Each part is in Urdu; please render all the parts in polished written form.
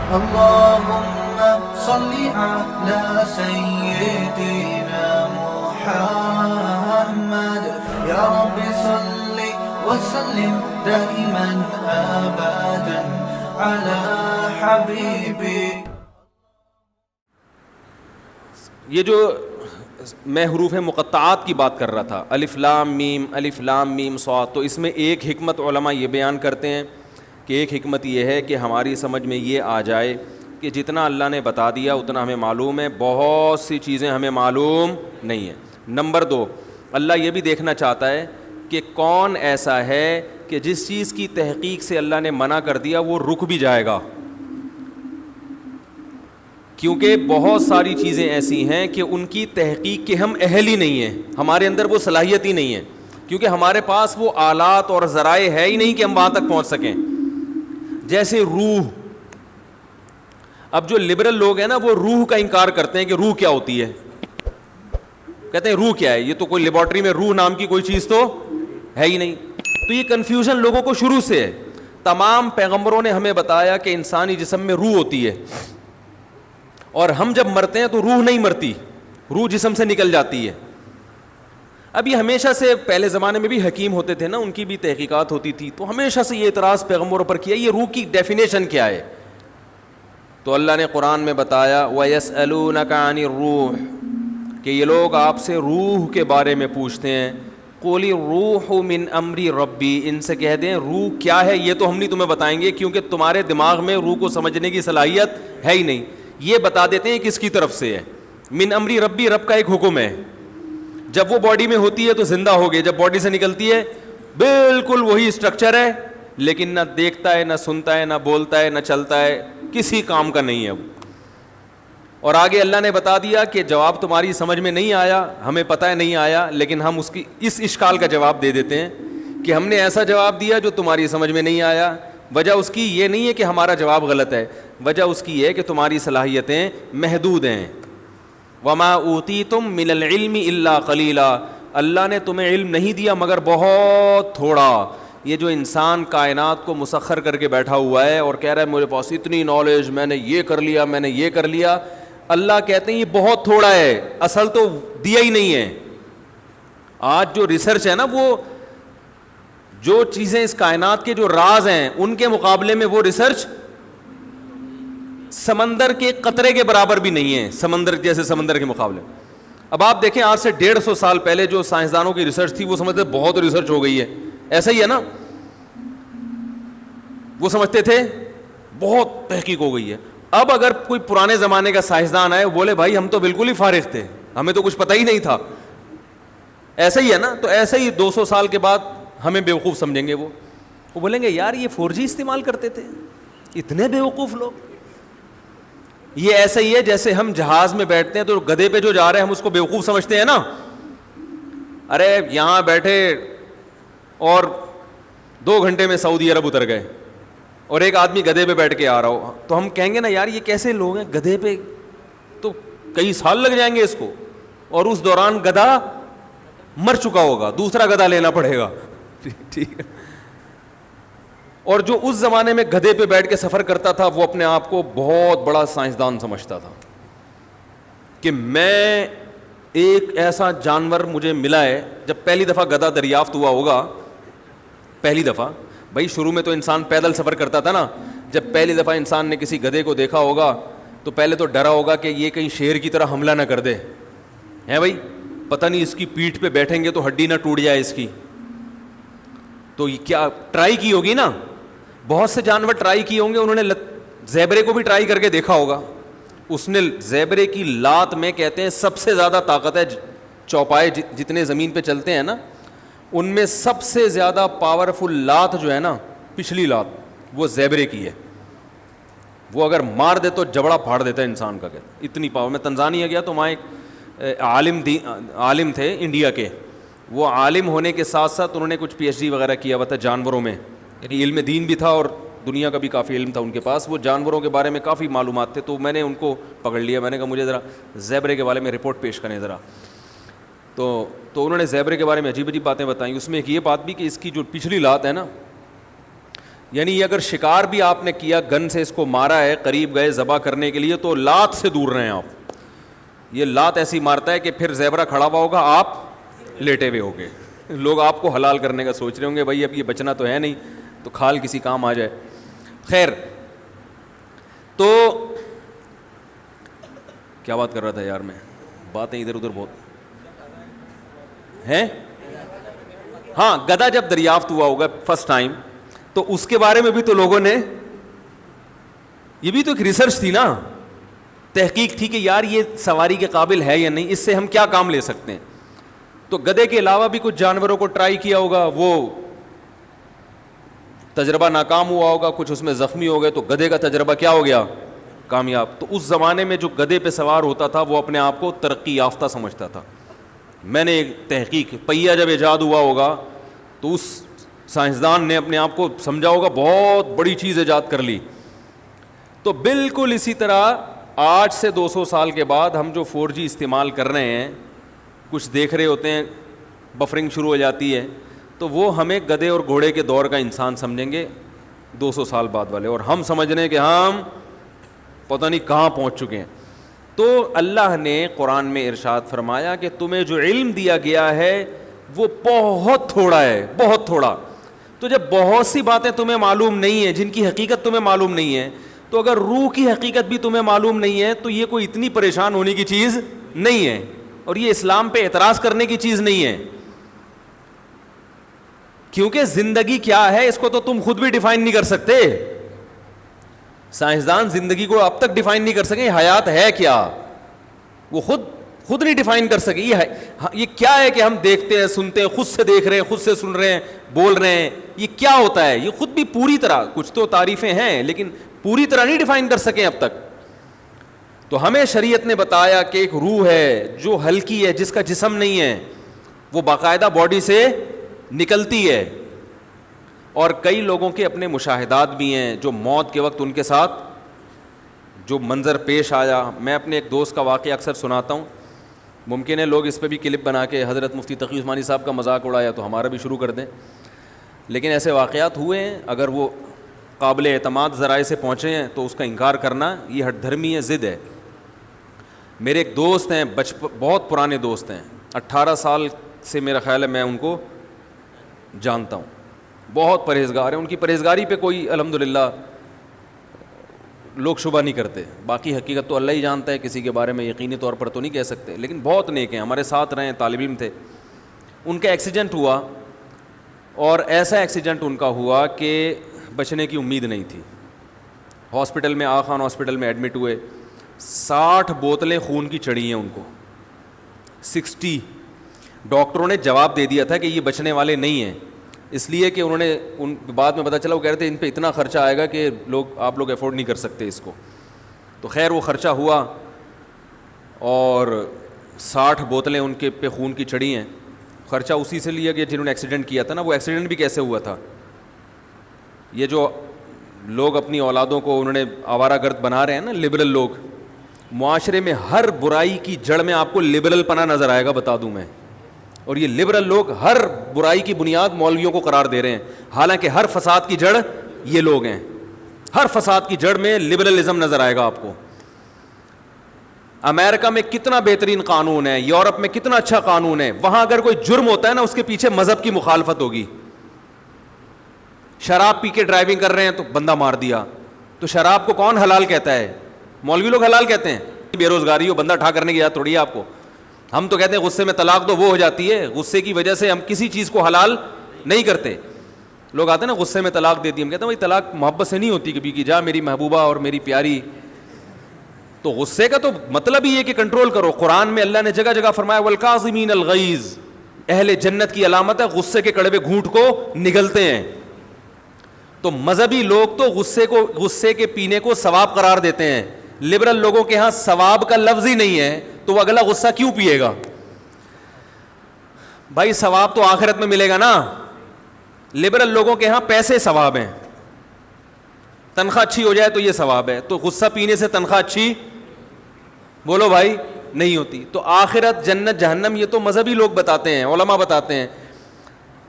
اللهم صل على سيدنا محمد يا رب صل وسلم دائما ابدا على حبيبي. یہ جو میں حروف مقطعات کی بات کر رہا تھا، الف لام میم صاد، تو اس میں ایک حکمت علماء یہ بیان کرتے ہیں کہ ایک حکمت یہ ہے کہ ہماری سمجھ میں یہ آ جائے کہ جتنا اللہ نے بتا دیا اتنا ہمیں معلوم ہے، بہت سی چیزیں ہمیں معلوم نہیں ہیں. نمبر 2، اللہ یہ بھی دیکھنا چاہتا ہے کہ کون ایسا ہے کہ جس چیز کی تحقیق سے اللہ نے منع کر دیا وہ رک بھی جائے گا، کیونکہ بہت ساری چیزیں ایسی ہیں کہ ان کی تحقیق کے ہم اہل ہی نہیں ہیں، ہمارے اندر وہ صلاحیت ہی نہیں ہے، کیونکہ ہمارے پاس وہ آلات اور ذرائع ہے ہی نہیں کہ ہم وہاں تک پہنچ سکیں. جیسے روح، اب جو لبرل لوگ ہیں نا وہ روح کا انکار کرتے ہیں کہ روح کیا ہوتی ہے، کہتے ہیں روح کیا ہے، یہ تو کوئی لیبارٹری میں روح نام کی کوئی چیز تو ہے ہی نہیں. تو یہ کنفیوژن لوگوں کو شروع سے ہے. تمام پیغمبروں نے ہمیں بتایا کہ انسانی جسم میں روح ہوتی ہے، اور ہم جب مرتے ہیں تو روح نہیں مرتی، روح جسم سے نکل جاتی ہے. اب یہ ہمیشہ سے پہلے زمانے میں بھی حکیم ہوتے تھے نا، ان کی بھی تحقیقات ہوتی تھی، تو ہمیشہ سے یہ اعتراض پیغمبروں پر کیا یہ روح کی ڈیفینیشن کیا ہے. تو اللہ نے قرآن میں بتایا وَيَسْأَلُونَكَ عَنِ الرُّوحِ، کہ یہ لوگ آپ سے روح کے بارے میں پوچھتے ہیں. قُلِ الرُّوحُ مِنْ أَمْرِ رَبِّي، ان سے کہہ دیں روح کیا ہے یہ تو ہم نہیں تمہیں بتائیں گے، کیونکہ تمہارے دماغ میں روح کو سمجھنے کی صلاحیت ہے ہی نہیں. یہ بتا دیتے ہیں کس کی طرف سے ہے، من امری ربی، رب کا ایک حکم ہے. جب وہ باڈی میں ہوتی ہے تو زندہ ہو گئی، جب باڈی سے نکلتی ہے بالکل وہی اسٹرکچر ہے، لیکن نہ دیکھتا ہے، نہ سنتا ہے، نہ بولتا ہے، نہ چلتا ہے، کسی کام کا نہیں ہے وہ. اور آگے اللہ نے بتا دیا کہ جواب تمہاری سمجھ میں نہیں آیا، ہمیں پتہ ہے نہیں آیا، لیکن ہم اس کی اس اشکال کا جواب دے دیتے ہیں کہ ہم نے ایسا جواب دیا جو تمہاری سمجھ میں نہیں آیا. وجہ اس کی یہ نہیں ہے کہ ہمارا جواب غلط ہے، وجہ اس کی یہ ہے کہ تمہاری صلاحیتیں محدود ہیں. وما اوتیتم من العلم الا قلیلا، اللہ نے تمہیں علم نہیں دیا مگر بہت تھوڑا. یہ جو انسان کائنات کو مسخر کر کے بیٹھا ہوا ہے اور کہہ رہا ہے میرے پاس اتنی نالج، میں نے یہ کر لیا، میں نے یہ کر لیا، اللہ کہتے ہیں یہ بہت تھوڑا ہے، اصل تو دیا ہی نہیں ہے. آج جو ریسرچ ہے نا، وہ جو چیزیں اس کائنات کے جو راز ہیں ان کے مقابلے میں وہ ریسرچ سمندر کے قطرے کے برابر بھی نہیں ہے، سمندر جیسے سمندر کے مقابلے. اب آپ دیکھیں آج سے 150 سال پہلے جو سائنسدانوں کی ریسرچ تھی وہ سمجھتے بہت ریسرچ ہو گئی ہے، ایسا ہی ہے نا، وہ سمجھتے تھے بہت تحقیق ہو گئی ہے. اب اگر کوئی پرانے زمانے کا سائنسدان آئے بولے بھائی ہم تو بالکل ہی فارغ تھے، ہمیں تو کچھ پتہ ہی نہیں تھا، ایسا ہی ہے نا. تو ایسا ہی 200 سال کے بعد ہمیں بیوقوف سمجھیں گے، وہ بولیں گے یار یہ 4G استعمال کرتے تھے، اتنے بیوقوف لوگ. یہ ایسا ہی ہے جیسے ہم جہاز میں بیٹھتے ہیں تو گدھے پہ جو جا رہے ہیں ہم اس کو بیوقوف سمجھتے ہیں نا. ارے یہاں بیٹھے اور 2 گھنٹے میں سعودی عرب اتر گئے اور ایک آدمی گدھے پہ بیٹھ کے آ رہا ہو تو ہم کہیں گے نا یار یہ کیسے لوگ ہیں، گدھے پہ تو کئی سال لگ جائیں گے اس کو، اور اس دوران گدھا مر چکا ہوگا، دوسرا گدھا لینا پڑے گا. ٹھیک ہے. اور جو اس زمانے میں گدھے پہ بیٹھ کے سفر کرتا تھا وہ اپنے آپ کو بہت بڑا سائنسدان سمجھتا تھا کہ میں ایک ایسا جانور مجھے ملا ہے. جب پہلی دفعہ گدھا دریافت ہوا ہوگا، پہلی دفعہ، بھائی شروع میں تو انسان پیدل سفر کرتا تھا نا، جب پہلی دفعہ انسان نے کسی گدھے کو دیکھا ہوگا تو پہلے تو ڈرا ہوگا کہ یہ کہیں شیر کی طرح حملہ نہ کر دے، ہے بھائی، پتہ نہیں اس کی پیٹھ پہ بیٹھیں گے تو ہڈی نہ ٹوٹ جائے اس کی. تو یہ کیا ٹرائی کی ہوگی نا، بہت سے جانور ٹرائی کیے ہوں گے، انہوں نے زیبرے کو بھی ٹرائی کر کے دیکھا ہوگا. اس نے زیبرے کی لات میں کہتے ہیں سب سے زیادہ طاقت ہے، چوپائے جتنے زمین پہ چلتے ہیں نا ان میں سب سے زیادہ پاورفل لات جو ہے نا، پچھلی لات، وہ زیبرے کی ہے. وہ اگر مار دے تو جبڑا پھاڑ دیتا ہے انسان کا، کہتے اتنی پاور. میں تنزانیہ گیا تو وہاں ایک عالم تھے انڈیا کے، وہ عالم ہونے کے ساتھ ساتھ انہوں نے کچھ PhD وغیرہ کیا ہوا تھا جانوروں میں، یعنی علم دین بھی تھا اور دنیا کا بھی کافی علم تھا ان کے پاس. وہ جانوروں کے بارے میں کافی معلومات تھے. تو میں نے ان کو پکڑ لیا، میں نے کہا مجھے ذرا زیبرے کے بارے میں رپورٹ پیش کریں ذرا. تو انہوں نے زیبرے کے بارے میں عجیب عجیب باتیں بتائیں. اس میں ایک یہ بات بھی کہ اس کی جو پچھلی لات ہے نا، یعنی اگر شکار بھی آپ نے کیا, گن سے اس کو مارا ہے, قریب گئے ذبح کرنے کے لیے, تو لات سے دور رہیں آپ. یہ لات ایسی مارتا ہے کہ پھر زیبرا کھڑا ہوا ہوگا, آپ لیٹے ہوئے ہوگے. لوگ آپ کو حلال کرنے کا سوچ رہے ہوں گے, بھائی اب یہ بچنا تو ہے نہیں, تو کھال کسی کام آ جائے. خیر, تو کیا بات کر رہا تھا یار میں, باتیں ادھر ادھر بہت ہیں. ہاں, گدھا جب دریافت ہوا ہوگا فرسٹ ٹائم, تو اس کے بارے میں بھی تو لوگوں نے, یہ بھی تو ایک ریسرچ تھی نا, تحقیق تھی کہ یار یہ سواری کے قابل ہے یا نہیں, اس سے ہم کیا کام لے سکتے ہیں. تو گدھے کے علاوہ بھی کچھ جانوروں کو ٹرائی کیا ہوگا, وہ تجربہ ناکام ہوا ہوگا, کچھ اس میں زخمی ہو گئے, تو گدھے کا تجربہ کیا ہو گیا, کامیاب. تو اس زمانے میں جو گدھے پہ سوار ہوتا تھا وہ اپنے آپ کو ترقی یافتہ سمجھتا تھا. میں نے ایک تحقیق, پہیا جب ایجاد ہوا ہوگا تو اس سائنسدان نے اپنے آپ کو سمجھا ہوگا بہت بڑی چیز ایجاد کر لی. تو بالکل اسی طرح آج سے 200 سال کے بعد ہم جو 4G استعمال کر رہے ہیں, کچھ دیکھ رہے ہوتے ہیں, بفرنگ شروع ہو جاتی ہے, تو وہ ہمیں گدھے اور گھوڑے کے دور کا انسان سمجھیں گے 200 سال بعد والے, اور ہم سمجھ رہے ہیں کہ ہم پتہ نہیں کہاں پہنچ چکے ہیں. تو اللہ نے قرآن میں ارشاد فرمایا کہ تمہیں جو علم دیا گیا ہے وہ بہت تھوڑا ہے, بہت تھوڑا. تو جب بہت سی باتیں تمہیں معلوم نہیں ہیں, جن کی حقیقت تمہیں معلوم نہیں ہے, تو اگر روح کی حقیقت بھی تمہیں معلوم نہیں ہے تو یہ کوئی اتنی پریشان ہونے کی چیز نہیں ہے, اور یہ اسلام پہ اعتراض کرنے کی چیز نہیں ہے. کیونکہ زندگی کیا ہے اس کو تو تم خود بھی ڈیفائن نہیں کر سکتے. سائنسدان زندگی کو اب تک ڈیفائن نہیں کر سکے, حیات ہے کیا وہ خود نہیں ڈیفائن کر سکے. یہ کیا ہے کہ ہم دیکھتے ہیں, سنتے ہیں, خود سے دیکھ رہے ہیں, خود سے سن رہے ہیں, بول رہے ہیں, یہ کیا ہوتا ہے, یہ خود بھی پوری طرح, کچھ تو تعریفیں ہیں لیکن پوری طرح نہیں ڈیفائن کر سکیں اب تک. تو ہمیں شریعت نے بتایا کہ ایک روح ہے جو ہلکی ہے, جس کا جسم نہیں ہے, وہ باقاعدہ باڈی سے نکلتی ہے, اور کئی لوگوں کے اپنے مشاہدات بھی ہیں جو موت کے وقت ان کے ساتھ جو منظر پیش آیا. میں اپنے ایک دوست کا واقعہ اکثر سناتا ہوں, ممکن ہے لوگ اس پہ بھی کلپ بنا کے حضرت مفتی تقی عثمانی صاحب کا مذاق اڑایا تو ہمارا بھی شروع کر دیں, لیکن ایسے واقعات ہوئے ہیں. اگر وہ قابل اعتماد ذرائع سے پہنچے ہیں تو اس کا انکار کرنا یہ ہٹ دھرمی ہے, ضد ہے. میرے ایک دوست ہیں, بہت پرانے دوست ہیں, 18 سال سے میرا خیال ہے میں ان کو جانتا ہوں, بہت پرہیزگار ہیں. ان کی پرہیزگاری پہ کوئی الحمدللہ لوگ شبہ نہیں کرتے, باقی حقیقت تو اللہ ہی جانتا ہے, کسی کے بارے میں یقینی طور پر تو نہیں کہہ سکتے, لیکن بہت نیک ہیں, ہمارے ساتھ رہے, طالب علم تھے. ان کا ایکسیڈنٹ ہوا, اور ایسا ایکسیڈنٹ ان کا ہوا کہ بچنے کی امید نہیں تھی. ہاسپٹل میں, آغا خان ہاسپٹل میں ایڈمٹ ہوئے, 60 بوتلیں خون کی چڑھی ہیں ان کو, 60. ڈاکٹروں نے جواب دے دیا تھا کہ یہ بچنے والے نہیں ہیں, اس لیے کہ انہوں نے ان بعد میں پتہ چلا, وہ کہہ رہے تھے ان پہ اتنا خرچہ آئے گا کہ آپ لوگ افورڈ نہیں کر سکتے اس کو. تو خیر وہ خرچہ ہوا, اور 60 بوتلیں ان کے پہ خون کی چڑھی ہیں. خرچہ اسی سے لیا گیا جنہوں نے ایکسیڈنٹ کیا تھا نا. وہ ایکسیڈنٹ بھی کیسے ہوا تھا, یہ جو لوگ اپنی اولادوں کو انہوں نے آوارہ گرد بنا رہے ہیں نا, لبرل لوگ, معاشرے میں ہر برائی کی جڑ میں آپ کو لبرل پنا نظر آئے گا, بتا دوں میں. اور یہ لبرل لوگ ہر برائی کی بنیاد مولویوں کو قرار دے رہے ہیں, حالانکہ ہر فساد کی جڑ یہ لوگ ہیں. ہر فساد کی جڑ میں لبرلزم نظر آئے گا آپ کو. امریکہ میں کتنا بہترین قانون ہے, یورپ میں کتنا اچھا قانون ہے, وہاں اگر کوئی جرم ہوتا ہے نا اس کے پیچھے مذہب کی مخالفت ہوگی. شراب پی کے ڈرائیونگ کر رہے ہیں تو بندہ مار دیا, تو شراب کو کون حلال کہتا ہے, مولوی لوگ حلال کہتے ہیں. بے روزگاری ہو, بندہ ٹھا کرنے کی یاد تھوڑی ہے آپ کو. ہم تو کہتے ہیں غصے میں طلاق دو, وہ ہو جاتی ہے, غصے کی وجہ سے ہم کسی چیز کو حلال نہیں کرتے. لوگ آتے ہیں نا غصے میں طلاق دے دی, ہم کہتے ہیں بھائی طلاق محبت سے نہیں ہوتی کبھی, کہ جا میری محبوبہ اور میری پیاری. تو غصے کا تو مطلب ہی ہے کہ کنٹرول کرو. قرآن میں اللہ نے جگہ جگہ فرمایا والکاظمین الغیظ, اہل جنت کی علامت ہے غصے کے کڑوے گھونٹ کو نگلتے ہیں. تو مذہبی لوگ تو غصے کے پینے کو ثواب قرار دیتے ہیں. لبرل لوگوں کے ہاں ثواب کا لفظ ہی نہیں ہے, تو وہ اگلا غصہ کیوں پیے گا بھائی, ثواب تو آخرت میں ملے گا نا. لبرل لوگوں کے ہاں پیسے ثواب ہیں, تنخواہ اچھی ہو جائے تو یہ ثواب ہے, تو غصہ پینے سے تنخواہ اچھی بولو بھائی نہیں ہوتی. تو آخرت, جنت, جہنم یہ تو مذہبی لوگ بتاتے ہیں, علماء بتاتے ہیں,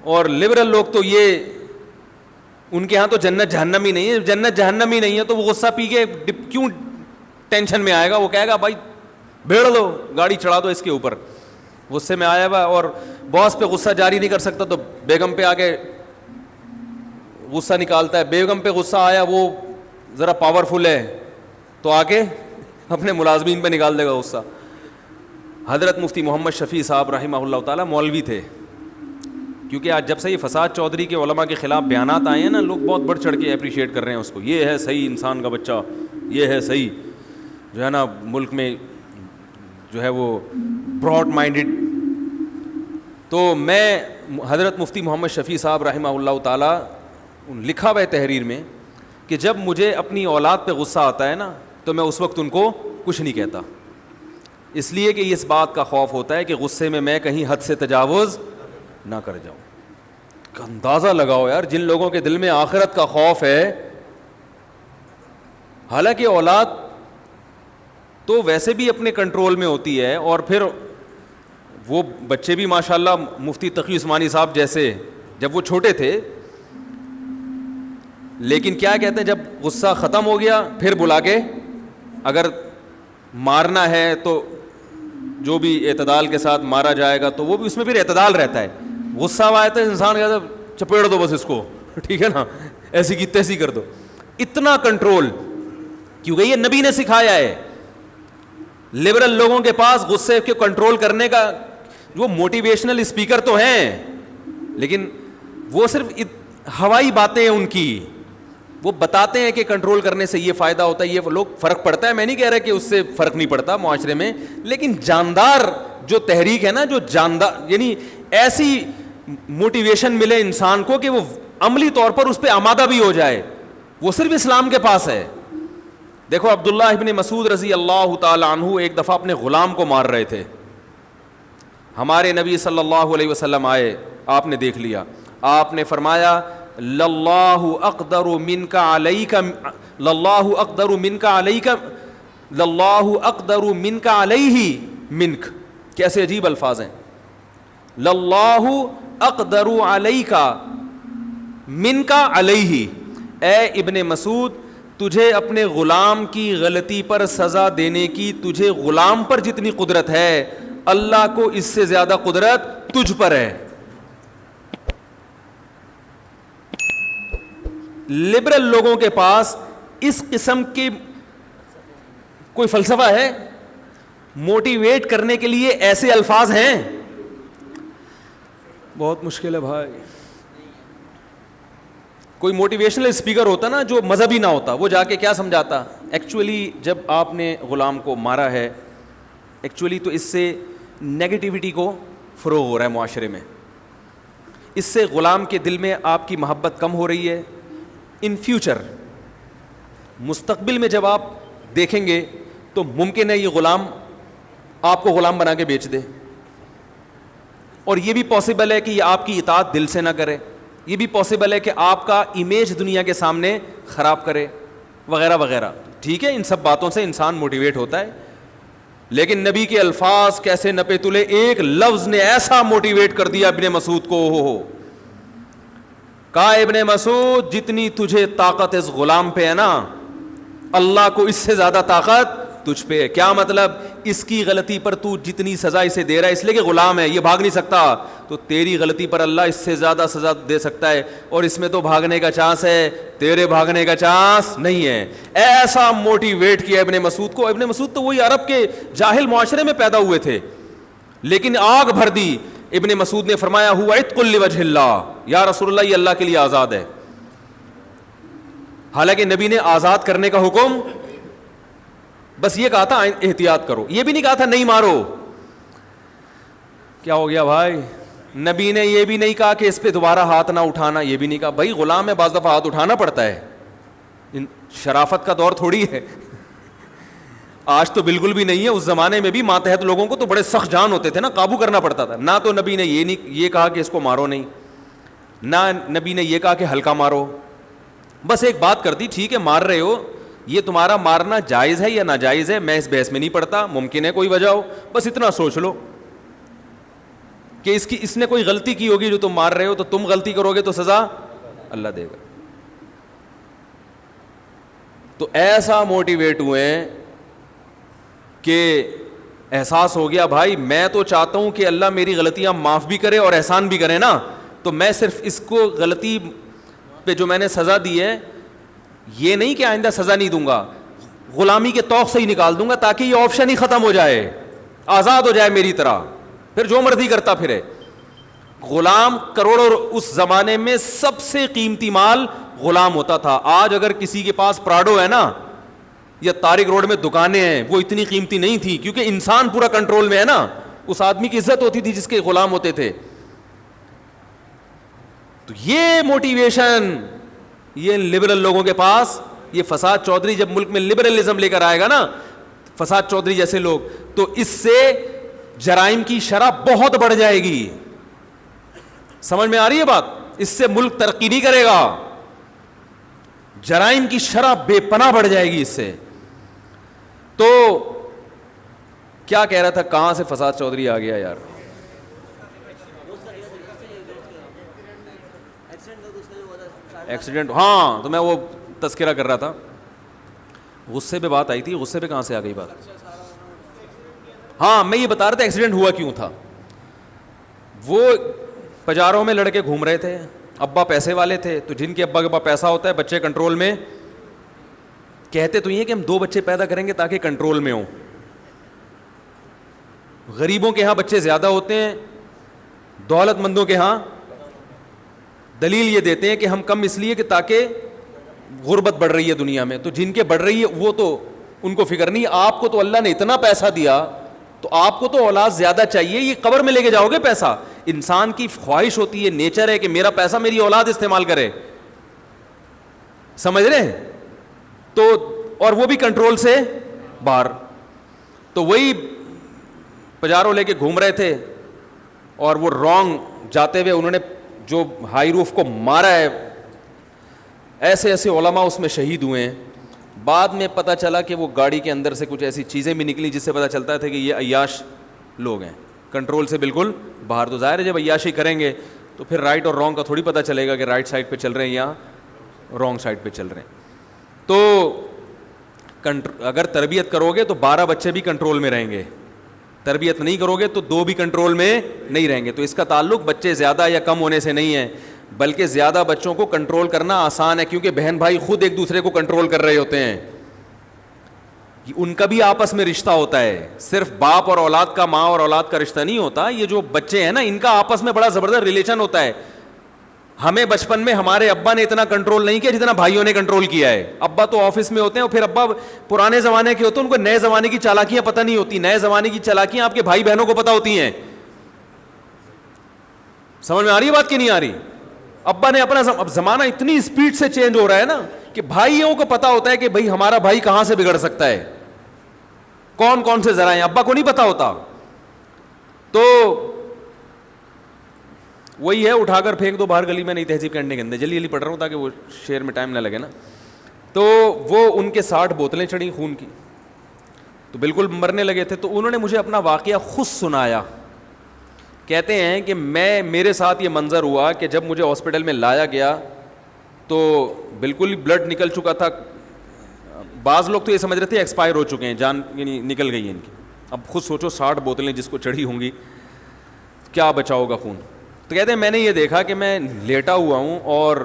اور لبرل لوگ تو یہ ان کے ہاں تو جنت جہنم ہی نہیں ہے. جنت جہنم ہی نہیں ہے تو وہ غصہ پی کے کیوں ٹینشن میں آئے گا؟ وہ کہے گا بھائی بھیڑ دو, گاڑی چڑھا دو اس کے اوپر. غصے میں آیا ہوا اور باس پہ غصہ جاری نہیں کر سکتا تو بیگم پہ آ کے غصہ نکالتا ہے. بیگم پہ غصہ آیا, وہ ذرا پاورفل ہے تو آ کے اپنے ملازمین پہ نکال دے گا غصہ. حضرت مفتی محمد شفیع صاحب رحمہ اللہ تعالیٰ مولوی تھے, کیونکہ آج جب سے یہ فساد چودھری کے علماء کے خلاف بیانات آئے ہیں نا, لوگ بہت بڑھ چڑھ کے اپریشیٹ کر رہے ہیں اس کو. یہ ہے صحیح انسان کا بچہ, یہ ہے صحیح جو ہے نا ملک میں جو ہے وہ براڈ مائنڈڈ. تو میں حضرت مفتی محمد شفیع صاحب رحمہ اللہ تعالیٰ لکھا ہوا ہے تحریر میں کہ جب مجھے اپنی اولاد پہ غصہ آتا ہے نا تو میں اس وقت ان کو کچھ نہیں کہتا, اس لیے کہ اس بات کا خوف ہوتا ہے کہ غصے میں کہیں حد سے تجاوز نہ کر جاؤں. اندازہ لگاؤ یار, جن لوگوں کے دل میں آخرت کا خوف ہے, حالانکہ اولاد تو ویسے بھی اپنے کنٹرول میں ہوتی ہے, اور پھر وہ بچے بھی ماشاءاللہ مفتی تقی عثمانی صاحب جیسے جب وہ چھوٹے تھے, لیکن کیا کہتے ہیں جب غصہ ختم ہو گیا پھر بلا کے اگر مارنا ہے تو جو بھی اعتدال کے ساتھ مارا جائے گا تو وہ بھی اس میں پھر اعتدال رہتا ہے. غصہ آیا تو انسان کہتا ہے چپیڑ دو بس اس کو, ٹھیک ہے نا, ایسی کی تیسی کر دو. اتنا کنٹرول کیونکہ یہ نبی نے سکھایا ہے. لبرل لوگوں کے پاس غصے کے کنٹرول کرنے کا وہ موٹیویشنل اسپیکر تو ہیں, لیکن وہ صرف ہوائی باتیں ہیں ان کی. وہ بتاتے ہیں کہ کنٹرول کرنے سے یہ فائدہ ہوتا ہے, یہ لوگ فرق پڑتا ہے. میں نہیں کہہ رہا کہ اس سے فرق نہیں پڑتا معاشرے میں, لیکن جاندار جو تحریک ہے نا, جو جاندار یعنی ایسی موٹیویشن ملے انسان کو کہ وہ عملی طور پر اس پہ آمادہ بھی ہو جائے, وہ صرف اسلام کے پاس ہے. دیکھو عبداللہ ابن مسعود رضی اللہ تعالی عنہ ایک دفعہ اپنے غلام کو مار رہے تھے. ہمارے نبی صلی اللہ علیہ وسلم آئے, آپ نے دیکھ لیا, آپ نے فرمایا للہ اقدر منک علیک, للہ اقدر منک علیک, للہ اقدر منک علیہ منک. کیسے عجیب الفاظ ہیں. للہ اقدر علیک منک علیہ, اے ابن مسعود تجھے اپنے غلام کی غلطی پر سزا دینے کی تجھے غلام پر جتنی قدرت ہے, اللہ کو اس سے زیادہ قدرت تجھ پر ہے. لبرل لوگوں کے پاس اس قسم کی کوئی فلسفہ ہے, موٹیویٹ کرنے کے لیے ایسے الفاظ ہیں, بہت مشکل ہے بھائی. کوئی موٹیویشنل اسپیکر ہوتا نا جو مذہبی نہ ہوتا, وہ جا کے کیا سمجھاتا. ایکچولی جب آپ نے غلام کو مارا ہے, ایکچولی تو اس سے نیگیٹیوٹی کو فروغ ہو رہا ہے معاشرے میں, اس سے غلام کے دل میں آپ کی محبت کم ہو رہی ہے. ان فیوچر مستقبل میں جب آپ دیکھیں گے تو ممکن ہے یہ غلام آپ کو غلام بنا کے بیچ دے, اور یہ بھی پاسبل ہے کہ یہ آپ کی اطاعت دل سے نہ کرے, یہ بھی پاسبل ہے کہ آپ کا امیج دنیا کے سامنے خراب کرے وغیرہ وغیرہ. ٹھیک ہے, ان سب باتوں سے انسان موٹیویٹ ہوتا ہے, لیکن نبی کے الفاظ کیسے نپے تلے, ایک لفظ نے ایسا موٹیویٹ کر دیا ابن مسعود کو. ہو کہا ابن مسعود جتنی تجھے طاقت اس غلام پہ ہے نا, اللہ کو اس سے زیادہ طاقت تجھ پہ ہے. کیا مطلب, اس کی غلطی پر تو جتنی سزا اسے دے رہا ہے اس لیے کہ غلام ہے, یہ بھاگ نہیں سکتا, تو تیری غلطی پر اللہ اس سے زیادہ سزا دے سکتا ہے, اور اس میں تو بھاگنے کا چانس ہے, تیرے بھاگنے کا چانس نہیں ہے. ایسا موٹیویٹ کیا ابن مسعود کو. ابن مسعود تو وہی عرب کے جاہل معاشرے میں پیدا ہوئے تھے, لیکن آگ بھر دی. ابن مسعود نے فرمایا ہوا عتق لوجہ اللہ, یا رسول اللہ یہ اللہ کے لیے آزاد ہے. حالانکہ نبی نے آزاد کرنے کا حکم بس یہ کہا تھا احتیاط کرو, یہ بھی نہیں کہا تھا نہیں مارو. کیا ہو گیا بھائی, نبی نے یہ بھی نہیں کہا کہ اس پہ دوبارہ ہاتھ نہ اٹھانا, یہ بھی نہیں کہا. بھائی غلام ہے, بعض دفعہ ہاتھ اٹھانا پڑتا ہے, شرافت کا دور تھوڑی ہے. آج تو بالکل بھی نہیں ہے, اس زمانے میں بھی ماتحت لوگوں کو تو بڑے سخت جان ہوتے تھے نا, قابو کرنا پڑتا تھا. نہ تو نبی نے یہ کہا کہ اس کو مارو نہیں, نہ نبی نے یہ کہا کہ ہلکا مارو. بس ایک بات کر دی, ٹھیک ہے مار رہے ہو, یہ تمہارا مارنا جائز ہے یا ناجائز ہے, میں اس بحث میں نہیں پڑتا, ممکن ہے کوئی وجہ ہو, بس اتنا سوچ لو کہ اس نے کوئی غلطی کی ہوگی جو تم مار رہے ہو, تو تم غلطی کرو گے تو سزا اللہ دے گا. تو ایسا موٹیویٹ ہوئے کہ احساس ہو گیا بھائی میں تو چاہتا ہوں کہ اللہ میری غلطیاں معاف بھی کرے اور احسان بھی کرے نا, تو میں صرف اس کو غلطی پہ جو میں نے سزا دی ہے یہ نہیں کہ آئندہ سزا نہیں دوں گا, غلامی کے توق سے ہی نکال دوں گا تاکہ یہ آپشن ہی ختم ہو جائے, آزاد ہو جائے میری طرح, پھر جو مرضی کرتا پھرے. غلام کروڑوں, اس زمانے میں سب سے قیمتی مال غلام ہوتا تھا. آج اگر کسی کے پاس پراڈو ہے نا یا طارق روڈ میں دکانیں ہیں, وہ اتنی قیمتی نہیں تھی کیونکہ انسان پورا کنٹرول میں ہے نا. اس آدمی کی عزت ہوتی تھی جس کے غلام ہوتے تھے. تو یہ موٹیویشن یہ لبرل لوگوں کے پاس, یہ فساد چودھری جب ملک میں لبرلزم لے کر آئے گا نا, فساد چودھری جیسے لوگ, تو اس سے جرائم کی شرح بہت بڑھ جائے گی. سمجھ میں آ رہی ہے بات؟ اس سے ملک ترقی نہیں کرے گا, جرائم کی شرح بے پناہ بڑھ جائے گی اس سے. تو کیا کہہ رہا تھا, کہاں سے فساد چودھری آ گیا یار؟ ایکسیڈنٹ, ہاں تو میں وہ تذکرہ کر رہا تھا. غصے پہ بات آئی تھی, غصے پہ کہاں سے آ گئی بات؟ ہاں میں یہ بتا رہا تھا ایکسیڈنٹ ہوا کیوں تھا. وہ پجاروں میں لڑکے گھوم رہے تھے, ابا پیسے والے تھے, تو جن کے ابا کے پاس پیسہ ہوتا ہے بچے کنٹرول میں, کہتے تو یہ کہ ہم 2 بچے پیدا کریں گے تاکہ کنٹرول میں ہوں. غریبوں کے ہاں بچے زیادہ ہوتے ہیں, دولت مندوں کے ہاں دلیل یہ دیتے ہیں کہ ہم کم اس لیے کہ تاکہ غربت بڑھ رہی ہے دنیا میں. تو جن کے بڑھ رہی ہے وہ تو ان کو فکر نہیں. آپ کو تو اللہ نے اتنا پیسہ دیا تو آپ کو تو اولاد زیادہ چاہیے, یہ قبر میں لے کے جاؤ گے پیسہ. انسان کی خواہش ہوتی ہے, نیچر ہے کہ میرا پیسہ میری اولاد استعمال کرے, سمجھ رہے ہیں؟ تو اور وہ بھی کنٹرول سے باہر. تو وہی پجاروں لے کے گھوم رہے تھے اور وہ رانگ جاتے ہوئے انہوں نے جو ہائی روف کو مارا ہے, ایسے ایسے علماء اس میں شہید ہوئے ہیں. بعد میں پتہ چلا کہ وہ گاڑی کے اندر سے کچھ ایسی چیزیں بھی نکلی جس سے پتہ چلتا تھا کہ یہ عیاش لوگ ہیں, کنٹرول سے بالکل باہر. تو ظاہر ہے جب عیاشی کریں گے تو پھر رائٹ اور رانگ کا تھوڑی پتہ چلے گا کہ رائٹ سائڈ پہ چل رہے ہیں یا رانگ سائڈ پہ چل رہے ہیں. تو اگر تربیت کرو گے تو 12 بچے بھی کنٹرول میں رہیں گے, تربیت نہیں کرو گے تو 2 بھی کنٹرول میں نہیں رہیں گے. تو اس کا تعلق بچے زیادہ یا کم ہونے سے نہیں ہے, بلکہ زیادہ بچوں کو کنٹرول کرنا آسان ہے کیونکہ بہن بھائی خود ایک دوسرے کو کنٹرول کر رہے ہوتے ہیں. ان کا بھی آپس میں رشتہ ہوتا ہے, صرف باپ اور اولاد کا, ماں اور اولاد کا رشتہ نہیں ہوتا. یہ جو بچے ہیں نا ان کا آپس میں بڑا زبردست ریلیشن ہوتا ہے. ہمیں بچپن میں ہمارے ابا نے اتنا کنٹرول نہیں کیا جتنا بھائیوں نے کنٹرول کیا ہے. ابا تو آفس میں ہوتے ہیں اور پھر ابا پرانے زمانے کے ہوتے ہیں, ان کو نئے زمانے کی چالاکیاں پتہ نہیں ہوتی. نئے زمانے کی چالاکیاں آپ کے بھائی بہنوں کو پتہ ہوتی ہیں. سمجھ میں آ رہی ہے بات کہ نہیں آ رہی؟ ابا نے اپنا زمانہ اتنی اسپیڈ سے چینج ہو رہا ہے نا کہ بھائیوں کو پتہ ہوتا ہے کہ بھائی ہمارا بھائی کہاں سے بگڑ سکتا ہے, کون کون سے ذرائع. ابا کو نہیں پتہ ہوتا. تو وہی ہے, اٹھا کر پھینک دو باہر گلی میں, نہیں تہذیب کرنے کے اندر. جلدی جلدی پڑھ رہا ہوں تاکہ وہ شعر میں ٹائم نہ لگے نا. تو وہ ان کے 60 بوتلیں چڑھی خون کی, تو بالکل مرنے لگے تھے. تو انہوں نے مجھے اپنا واقعہ خود سنایا. کہتے ہیں کہ میرے ساتھ یہ منظر ہوا کہ جب مجھے ہاسپٹل میں لایا گیا تو بالکل بلڈ نکل چکا تھا. بعض لوگ تو یہ سمجھ رہے تھے ایکسپائر ہو چکے ہیں, جان یعنی نکل گئی ہے ان کی. اب خود سوچو 60 بوتلیں جس کو چڑھی ہوں گی, کیا بچا ہوگا خون. تو کہتے ہیں میں نے یہ دیکھا کہ میں لیٹا ہوا ہوں اور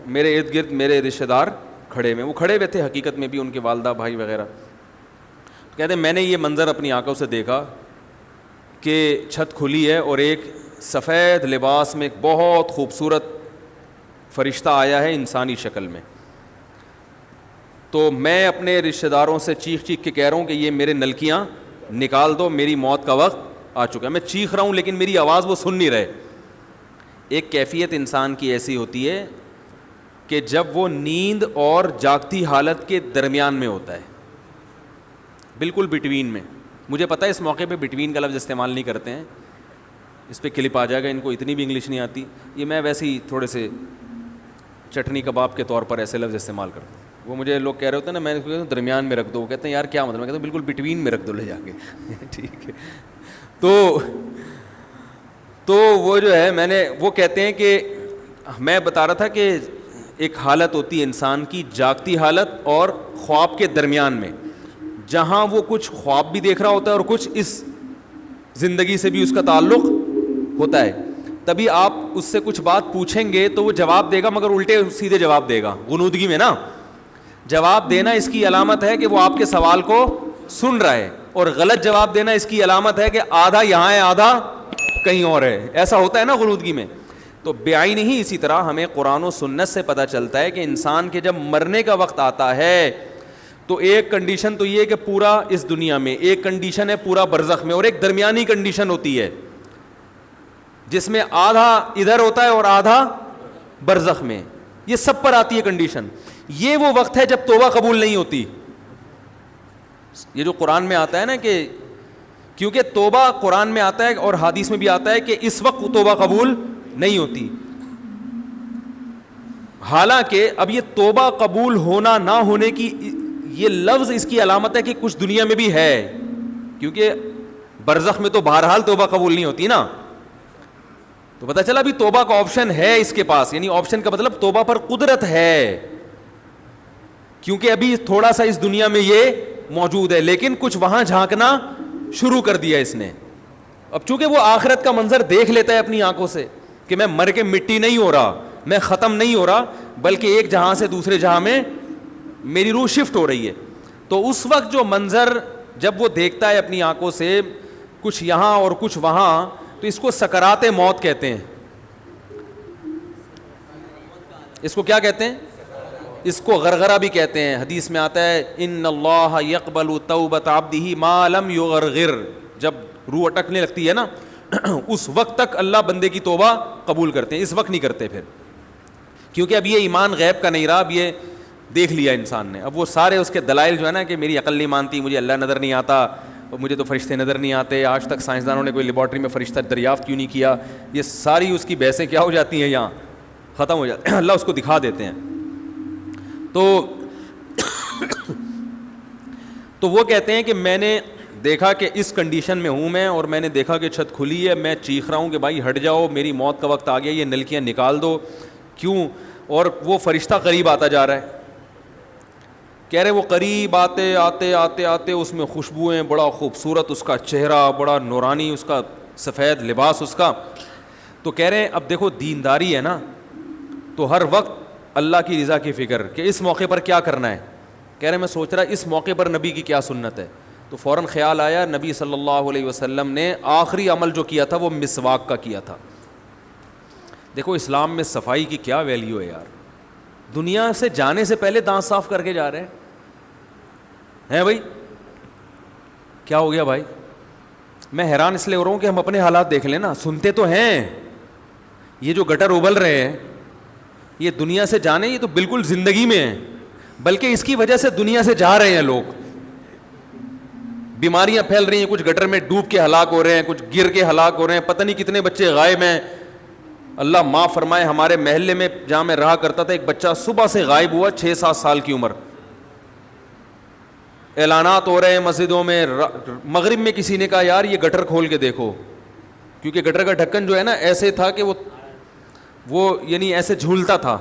میرے ارد گرد میرے رشتہ دار کھڑے ہوئے. وہ کھڑے ہوئے تھے حقیقت میں بھی, ان کے والدہ بھائی وغیرہ. تو کہتے ہیں میں نے یہ منظر اپنی آنکھوں سے دیکھا کہ چھت کھلی ہے اور ایک سفید لباس میں ایک بہت خوبصورت فرشتہ آیا ہے انسانی شکل میں. تو میں اپنے رشتہ داروں سے چیخ چیخ کے کہہ رہا ہوں کہ یہ میرے نلکیاں نکال دو, میری موت کا وقت آ چکا ہے. میں چیخ رہا ہوں لیکن میری آواز وہ سن نہیں رہے. ایک کیفیت انسان کی ایسی ہوتی ہے کہ جب وہ نیند اور جاگتی حالت کے درمیان میں ہوتا ہے, بالکل بٹوین میں. مجھے پتہ ہے اس موقع پہ بٹوین کا لفظ استعمال نہیں کرتے ہیں, اس پہ کلپ آ جائے گا, ان کو اتنی بھی انگلش نہیں آتی. یہ میں ویسے ہی تھوڑے سے چٹنی کباب کے طور پر ایسے لفظ استعمال کرتا ہوں. وہ مجھے لوگ کہہ رہے ہوتے ہیں نا, میں کہتا ہوں درمیان میں رکھ دو. وہ کہتے ہیں یار کیا مطلب؟ میں کہتا ہوں بالکل بٹوین میں رکھ دو لے جا کے. ٹھیک ہے. تو وہ جو ہے میں نے وہ کہتے ہیں کہ میں بتا رہا تھا کہ ایک حالت ہوتی ہے انسان کی جاگتی حالت اور خواب کے درمیان میں, جہاں وہ کچھ خواب بھی دیکھ رہا ہوتا ہے اور کچھ اس زندگی سے بھی اس کا تعلق ہوتا ہے. تبھی آپ اس سے کچھ بات پوچھیں گے تو وہ جواب دے گا, مگر الٹے سیدھے جواب دے گا غنودگی میں نا. جواب دینا اس کی علامت ہے کہ وہ آپ کے سوال کو سن رہا ہے, اور غلط جواب دینا اس کی علامت ہے کہ آدھا یہاں ہے آدھا کہیں اور ہے. ایسا ہوتا ہے نا غنودگی میں. تو بعین ہی اسی طرح ہمیں قرآن و سنت سے پتہ چلتا ہے کہ انسان کے جب مرنے کا وقت آتا ہے تو ایک کنڈیشن تو یہ ہے کہ پورا اس دنیا میں, ایک کنڈیشن ہے پورا برزخ میں, اور ایک درمیانی کنڈیشن ہوتی ہے جس میں آدھا ادھر ہوتا ہے اور آدھا برزخ میں. یہ سب پر آتی ہے کنڈیشن. یہ وہ وقت ہے جب توبہ قبول نہیں ہوتی. یہ جو قرآن میں آتا ہے نا کہ کیونکہ توبہ قرآن میں آتا ہے اور حدیث میں بھی آتا ہے کہ اس وقت توبہ قبول نہیں ہوتی. حالانکہ اب یہ توبہ قبول ہونا نہ ہونے کی یہ لفظ اس کی علامت ہے کہ کچھ دنیا میں بھی ہے, کیونکہ برزخ میں تو بہرحال توبہ قبول نہیں ہوتی نا. تو پتہ چلا ابھی توبہ کا آپشن ہے اس کے پاس, یعنی آپشن کا مطلب توبہ پر قدرت ہے, کیونکہ ابھی تھوڑا سا اس دنیا میں یہ موجود ہے, لیکن کچھ وہاں جھانکنا شروع کر دیا اس نے. اب چونکہ وہ آخرت کا منظر دیکھ لیتا ہے اپنی آنکھوں سے کہ میں مر کے مٹی نہیں ہو رہا, میں ختم نہیں ہو رہا, بلکہ ایک جہاں سے دوسرے جہاں میں میری روح شفٹ ہو رہی ہے. تو اس وقت جو منظر جب وہ دیکھتا ہے اپنی آنکھوں سے کچھ یہاں اور کچھ وہاں, تو اس کو سکرات موت کہتے ہیں. اس کو کیا کہتے ہیں؟ اس کو غرغرہ بھی کہتے ہیں. حدیث میں آتا ہے ان اللہ یقبل توبۃ عبدہ ما لم یغرغر. جب روح اٹکنے لگتی ہے نا اس وقت تک اللہ بندے کی توبہ قبول کرتے ہیں, اس وقت نہیں کرتے پھر, کیونکہ اب یہ ایمان غیب کا نہیں رہا, اب یہ دیکھ لیا انسان نے. اب وہ سارے اس کے دلائل جو ہے نا کہ میری عقل نہیں مانتی, مجھے اللہ نظر نہیں آتا, مجھے تو فرشتے نظر نہیں آتے, آج تک سائنسدانوں نے کوئی لیبارٹری میں فرشتہ دریافت کیوں نہیں کیا, یہ ساری اس کی بحثیں کیا ہو جاتی ہیں, یہاں ختم ہو جاتی ہیں. اللہ اس کو دکھا دیتے ہیں. تو وہ کہتے ہیں کہ میں نے دیکھا کہ اس کنڈیشن میں ہوں میں, اور میں نے دیکھا کہ چھت کھلی ہے, میں چیخ رہا ہوں کہ بھائی ہٹ جاؤ, میری موت کا وقت آ گیا, یہ نلکیاں نکال دو. کیوں؟ اور وہ فرشتہ قریب آتا جا رہا ہے. کہہ رہے وہ قریب آتے آتے آتے آتے اس میں خوشبوئیں, بڑا خوبصورت اس کا چہرہ, بڑا نورانی اس کا سفید لباس اس کا. تو کہہ رہے ہیں اب دیکھو دینداری ہے نا, تو ہر وقت اللہ کی رضا کی فکر کہ اس موقع پر کیا کرنا ہے. کہہ رہے میں سوچ رہا اس موقع پر نبی کی کیا سنت ہے. تو فوراً خیال آیا نبی صلی اللہ علیہ وسلم نے آخری عمل جو کیا تھا وہ مسواک کا کیا تھا. دیکھو اسلام میں صفائی کی کیا ویلیو ہے یار. دنیا سے جانے سے پہلے دانت صاف کر کے جا رہے ہیں بھائی. کیا ہو گیا بھائی؟ میں حیران اس لیے ہو رہا ہوں کہ ہم اپنے حالات دیکھ لیں نا. سنتے تو ہیں یہ جو گٹر ابل رہے ہیں, یہ دنیا سے جانے, یہ تو بالکل زندگی میں ہیں, بلکہ اس کی وجہ سے دنیا سے جا رہے ہیں لوگ. بیماریاں پھیل رہی ہیں, کچھ گٹر میں ڈوب کے ہلاک ہو رہے ہیں, کچھ گر کے ہلاک ہو رہے ہیں, پتہ نہیں کتنے بچے غائب ہیں. اللہ معاف فرمائے, ہمارے محلے میں جہاں میں رہا کرتا تھا ایک بچہ صبح سے غائب ہوا, 6-7 سال کی عمر. اعلانات ہو رہے ہیں مسجدوں میں. مغرب میں کسی نے کہا یار یہ گٹر کھول کے دیکھو, کیونکہ گٹر کا ڈھکن جو ہے نا ایسے تھا کہ وہ یعنی ایسے جھولتا تھا.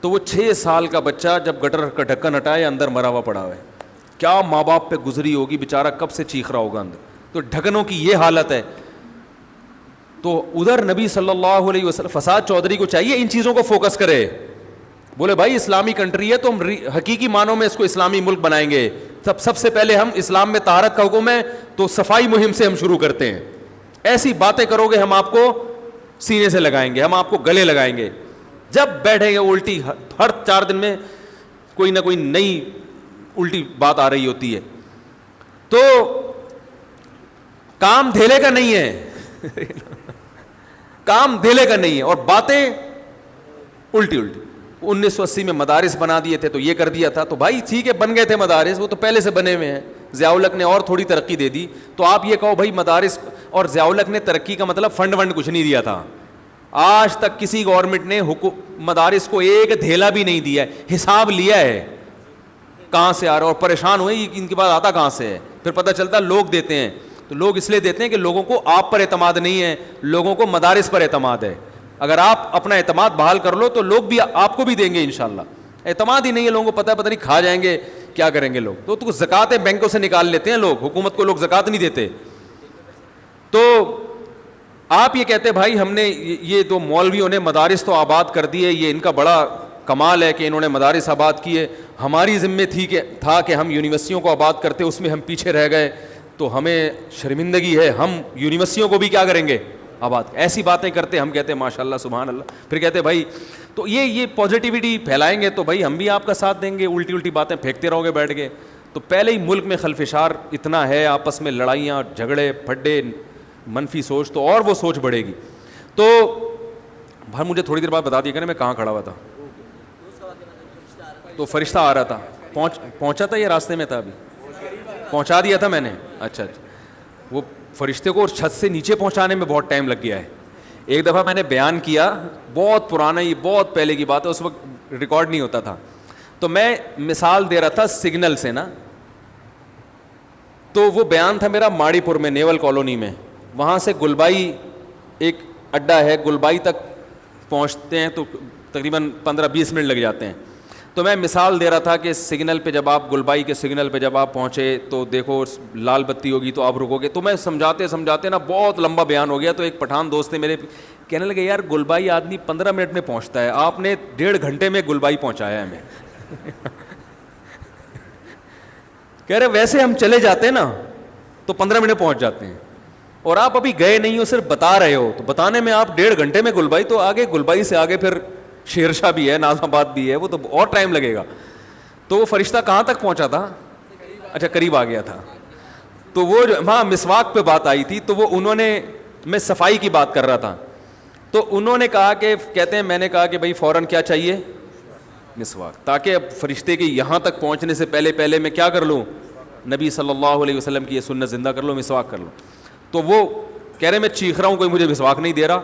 تو وہ 6 سال کا بچہ جب گٹر کا ڈھکن ہٹایا اندر مرا ہوا پڑا ہوا ہے. کیا ماں باپ پہ گزری ہوگی, بیچارہ کب سے چیخ رہا ہوگا اندر. تو ڈھکنوں کی یہ حالت ہے. تو ادھر نبی صلی اللہ علیہ وسلم, فساد چودھری کو چاہیے ان چیزوں کو فوکس کرے, بولے بھائی اسلامی کنٹری ہے تو ہم حقیقی معنوں میں اس کو اسلامی ملک بنائیں گے. سب سے پہلے ہم اسلام میں طہارت کا حکم ہے تو صفائی مہم سے ہم شروع کرتے ہیں. ایسی باتیں کرو گے ہم آپ کو سینے سے لگائیں گے, ہم آپ کو گلے لگائیں گے. جب بیٹھیں گے الٹی, ہر 4 دن میں کوئی نہ کوئی نئی الٹی بات آ رہی ہوتی ہے. تو کام دھیلے کا نہیں ہے کام دھیلے کا نہیں ہے, اور باتیں الٹی الٹی. 1980 میں مدارس بنا دیے تھے تو یہ کر دیا تھا. تو بھائی ٹھیک ہے بن گئے تھے مدارس, وہ تو پہلے سے بنے ہوئے ہیں. ضیاء الحق نے اور تھوڑی ترقی دے دی. تو آپ یہ کہو بھائی مدارس, اور ضیاء الحق نے ترقی کا مطلب فنڈ کچھ نہیں دیا تھا. آج تک کسی گورنمنٹ نے مدارس کو ایک دھیلا بھی نہیں دیا ہے. حساب لیا ہے کہاں سے آ رہا, اور پریشان ہوئے ان کے پاس آتا کہاں سے ہے. پھر پتہ چلتا لوگ دیتے ہیں. تو لوگ اس لیے دیتے ہیں کہ لوگوں کو آپ پر اعتماد نہیں ہے, لوگوں کو مدارس پر اعتماد ہے. اگر آپ اپنا اعتماد بحال کر لو تو لوگ بھی آپ کو بھی دیں گے انشاءاللہ. اعتماد ہی نہیں ہے لوگوں کو, پتہ نہیں کھا جائیں گے, کیا کریں گے لوگ. تو زکاتیں بینکوں سے نکال لیتے ہیں لوگ, حکومت کو لوگ زکات نہیں دیتے. تو آپ یہ کہتے بھائی ہم نے یہ تو مولویوں نے مدارس تو آباد کر دیے, یہ ان کا بڑا کمال ہے کہ انہوں نے مدارس آباد کیے, ہماری ذمہ تھا کہ ہم یونیورسٹیوں کو آباد کرتے, اس میں ہم پیچھے رہ گئے, تو ہمیں شرمندگی ہے, ہم یونیورسٹیوں کو بھی کیا کریں گے آباد. ایسی باتیں کرتے, ہم کہتے ہیں ماشاء اللہ سبحان اللہ. پھر کہتے بھائی تو یہ پازیٹیوٹی پھیلائیں گے تو بھائی ہم بھی آپ کا ساتھ دیں گے, الٹی باتیں پھینکتے رہو گے بیٹھ کے. تو پہلے ہی ملک میں خلفشار اتنا ہے, آپس میں لڑائیاں جھگڑے پھڈے, منفی سوچ, تو اور وہ سوچ بڑھے گی. تو بھائی مجھے تھوڑی دیر بعد بتا دیا کریں میں کہاں کھڑا ہوا تھا. تو فرشتہ آ رہا تھا, پہنچا تھا, یہ راستے میں تھا, ابھی پہنچا دیا تھا میں نے. اچھا, وہ فرشتے کو چھت سے نیچے پہنچانے میں بہت ٹائم لگ گیا ہے. ایک دفعہ میں نے بیان کیا, بہت پرانا, یہ بہت پہلے کی بات ہے, اس وقت ریکارڈ نہیں ہوتا تھا. تو میں مثال دے رہا تھا سگنل سے نا. تو وہ بیان تھا میرا ماڑی پور میں, نیول کالونی میں. وہاں سے گلبائی ایک اڈا ہے, گلبائی تک پہنچتے ہیں تو تقریباً 15-20 منٹ لگ جاتے ہیں. تو میں مثال دے رہا تھا کہ سگنل پہ جب آپ گلبائی کے سگنل پہ جب آپ پہنچے تو دیکھو لال بتی ہوگی تو آپ رکو گے. تو میں سمجھاتے نا بہت لمبا بیان ہو گیا. تو ایک پٹھان دوست نے میرے کہنے لگے یار گلبائی آدمی 15 منٹ میں پہنچتا ہے, آپ نے 1.5 گھنٹے میں گلبائی پہنچایا ہمیں. کہہ رہے ویسے ہم چلے جاتے ہیں نا تو 15 منٹ پہنچ جاتے ہیں, اور آپ ابھی گئے نہیں ہو, صرف بتا رہے ہو, تو بتانے میں آپ 1.5 گھنٹے میں گلبائی, تو آگے گلبائی سے آگے پھر شیرشاہ بھی ہے, ناظم آباد بھی ہے, وہ تو اور ٹائم لگے گا. تو وہ فرشتہ کہاں تک پہنچا تھا؟ اچھا قریب آ گیا تھا. تو وہ وہاں مسواک پہ بات آئی تھی, تو وہ انہوں نے, میں صفائی کی بات کر رہا تھا, تو انہوں نے کہا کہ کہتے ہیں میں نے کہا کہ بھائی فوراً کیا چاہیے, مسواک, تاکہ اب فرشتے کے یہاں تک پہنچنے سے پہلے میں کیا کر لوں, نبی صلی اللہ علیہ وسلم کی یہ سنت زندہ کر لوں, مسواک کر لوں. تو وہ کہہ رہے میں چیخ رہا ہوں, کوئی مجھے مسواک نہیں دے رہا.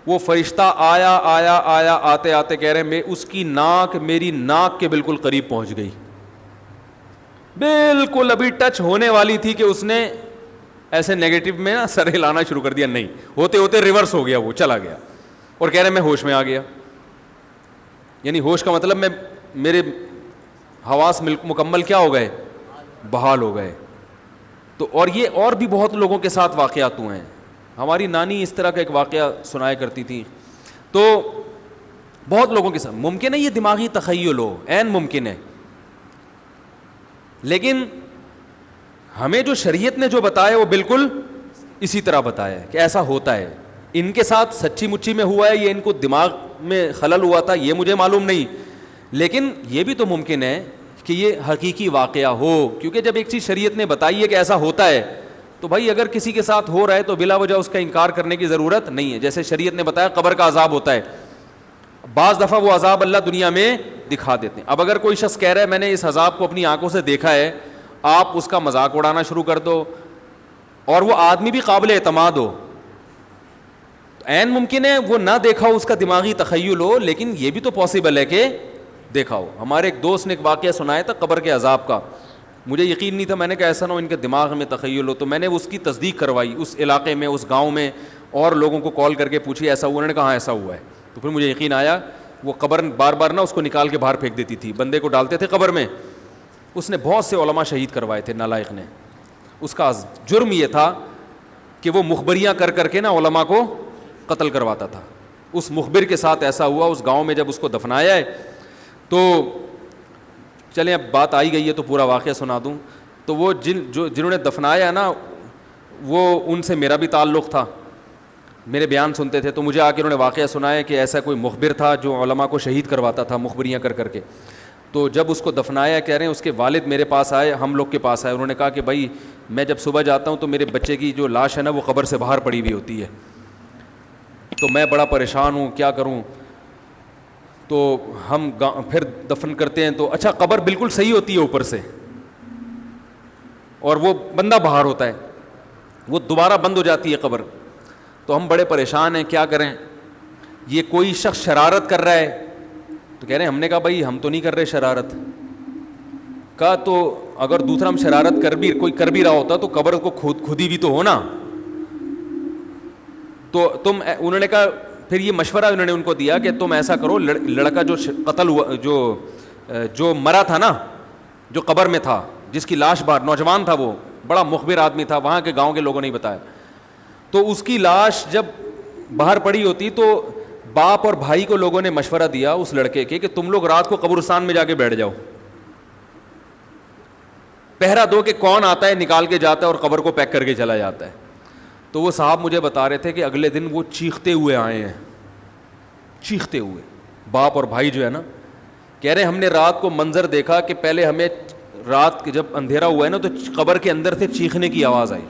وہ فرشتہ آیا آتے کہہ رہے میں اس کی ناک میری ناک کے بالکل قریب پہنچ گئی, بالکل ابھی ٹچ ہونے والی تھی کہ اس نے ایسے نیگیٹو میں نا سر ہلانا شروع کر دیا, نہیں ہوتے ہوتے ریورس ہو گیا, وہ چلا گیا. اور کہہ رہے میں ہوش میں آ گیا. یعنی ہوش کا مطلب میں میرے حواس مکمل کیا ہو گئے, بحال ہو گئے. تو اور یہ اور بھی بہت لوگوں کے ساتھ واقعات ہوئے ہیں. ہماری نانی اس طرح کا ایک واقعہ سنایا کرتی تھی. تو بہت لوگوں کے ساتھ ممکن ہے یہ دماغی تخیل ہو, عین ممکن ہے, لیکن ہمیں جو شریعت نے جو بتایا وہ بالکل اسی طرح بتایا ہے کہ ایسا ہوتا ہے. ان کے ساتھ سچی مچی میں ہوا ہے, یہ ان کو دماغ میں خلل ہوا تھا, یہ مجھے معلوم نہیں, لیکن یہ بھی تو ممکن ہے کہ یہ حقیقی واقعہ ہو, کیونکہ جب ایک چیز شریعت نے بتائی ہے کہ ایسا ہوتا ہے تو بھائی اگر کسی کے ساتھ ہو رہا ہے تو بلا وجہ اس کا انکار کرنے کی ضرورت نہیں ہے. جیسے شریعت نے بتایا قبر کا عذاب ہوتا ہے, بعض دفعہ وہ عذاب اللہ دنیا میں دکھا دیتے ہیں. اب اگر کوئی شخص کہہ رہا ہے میں نے اس عذاب کو اپنی آنکھوں سے دیکھا ہے, آپ اس کا مذاق اڑانا شروع کر دو, اور وہ آدمی بھی قابل اعتماد ہو, عین ممکن ہے وہ نہ دیکھا ہو, اس کا دماغی تخیل ہو, لیکن یہ بھی تو پاسبل ہے کہ دیکھا ہو. ہمارے ایک دوست نے ایک واقعہ سنایا تھا قبر کے عذاب کا, مجھے یقین نہیں تھا, میں نے کہا ایسا نہ ہو ان کے دماغ میں تخیل ہو. تو میں نے اس کی تصدیق کروائی اس علاقے میں, اس گاؤں میں, اور لوگوں کو کال کر کے پوچھی ایسا ہوا, انہوں نے کہا ہاں ایسا ہوا ہے. تو پھر مجھے یقین آیا. وہ قبر بار بار نا اس کو نکال کے باہر پھینک دیتی تھی, بندے کو ڈالتے تھے قبر میں. اس نے بہت سے علماء شہید کروائے تھے نالائق نے. اس کا جرم یہ تھا کہ وہ مخبریاں کر کے نا علماء کو قتل کرواتا تھا. اس مخبر کے ساتھ ایسا ہوا اس گاؤں میں. جب اس کو دفنایا ہے تو چلیں اب بات آئی گئی ہے تو پورا واقعہ سنا دوں. تو وہ جنہوں نے دفنایا ہے نا, وہ ان سے میرا بھی تعلق تھا, میرے بیان سنتے تھے. تو مجھے آ کے انہوں نے واقعہ سنایا کہ ایسا کوئی مخبر تھا جو علماء کو شہید کرواتا تھا مخبریاں کر کے. تو جب اس کو دفنایا, کہہ رہے ہیں اس کے والد میرے پاس آئے, ہم لوگ کے پاس آئے. انہوں نے کہا کہ بھائی میں جب صبح جاتا ہوں تو میرے بچے کی جو لاش ہے نا وہ قبر سے باہر پڑی ہوئی ہوتی ہے, تو میں بڑا پریشان ہوں, کیا کروں. تو ہم پھر دفن کرتے ہیں تو اچھا قبر بالکل صحیح ہوتی ہے اوپر سے, اور وہ بندہ باہر ہوتا ہے, وہ دوبارہ بند ہو جاتی ہے قبر. تو ہم بڑے پریشان ہیں, کیا کریں. یہ کوئی شخص شرارت کر رہا ہے, تو کہہ رہے ہیں, ہم نے کہا بھائی ہم تو نہیں کر رہے شرارت. کہا تو اگر دوسرا ہم شرارت کوئی کر بھی رہا ہوتا تو قبر کو خود ہی بھی تو ہونا. تو انہوں نے کہا پھر یہ مشورہ انہوں نے ان کو دیا کہ تم ایسا کرو, لڑکا جو قتل ہوا, جو مرا تھا نا, جو قبر میں تھا, جس کی لاش باہر, نوجوان تھا, وہ بڑا مخبر آدمی تھا, وہاں کے گاؤں کے لوگوں نے بتایا, تو اس کی لاش جب باہر پڑی ہوتی تو باپ اور بھائی کو لوگوں نے مشورہ دیا اس لڑکے کے کہ تم لوگ رات کو قبرستان میں جا کے بیٹھ جاؤ, پہرا دو کہ کون آتا ہے نکال کے جاتا ہے اور قبر کو پیک کر کے چلا جاتا ہے. تو وہ صاحب مجھے بتا رہے تھے کہ اگلے دن وہ چیختے ہوئے آئے ہیں, چیختے ہوئے, باپ اور بھائی جو ہے نا, کہہ رہے ہیں ہم نے رات کو منظر دیکھا کہ پہلے ہمیں رات جب اندھیرا ہوا ہے نا تو قبر کے اندر سے چیخنے کی آواز آئی,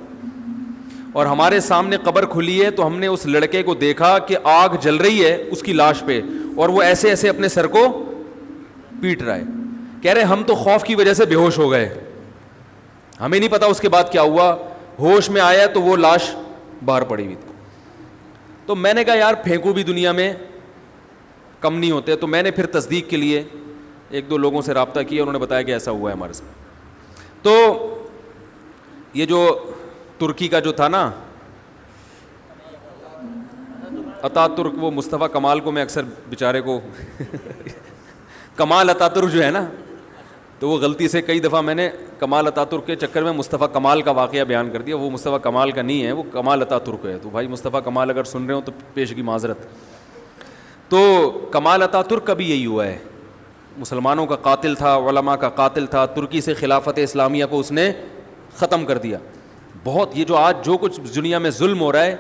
اور ہمارے سامنے قبر کھلی ہے تو ہم نے اس لڑکے کو دیکھا کہ آگ جل رہی ہے اس کی لاش پہ, اور وہ ایسے ایسے اپنے سر کو پیٹ رہا ہے. کہہ رہے ہم تو خوف کی وجہ سے بے ہوش ہو گئے, ہمیں نہیں پتا اس کے بعد کیا ہوا, ہوش میں آیا تو وہ لاش باہر پڑی ہوئی تھی. تو میں نے کہا یار پھینکو بھی دنیا میں کم نہیں ہوتے. تو میں نے پھر تصدیق کے لیے ایک دو لوگوں سے رابطہ کیا, انہوں نے بتایا کہ ایسا ہوا ہے ہمارے ساتھ. تو یہ جو ترکی کا جو تھا نا اتا ترک, وہ مصطفیٰ کمال کو میں اکثر بیچارے کو کمال اتا ترک جو ہے نا, تو وہ غلطی سے کئی دفعہ میں نے کمال اتا ترک کے چکر میں مصطفیٰ کمال کا واقعہ بیان کر دیا. وہ مصطفیٰ کمال کا نہیں ہے, وہ کمال اتا ترک ہے. تو بھائی مصطفیٰ کمال اگر سن رہے ہو تو پیشگی معذرت. تو کمال اتا ترک کا بھی یہی ہوا ہے, مسلمانوں کا قاتل تھا, علماء کا قاتل تھا, ترکی سے خلافت اسلامیہ کو اس نے ختم کر دیا. بہت یہ جو آج جو کچھ دنیا میں ظلم ہو رہا ہے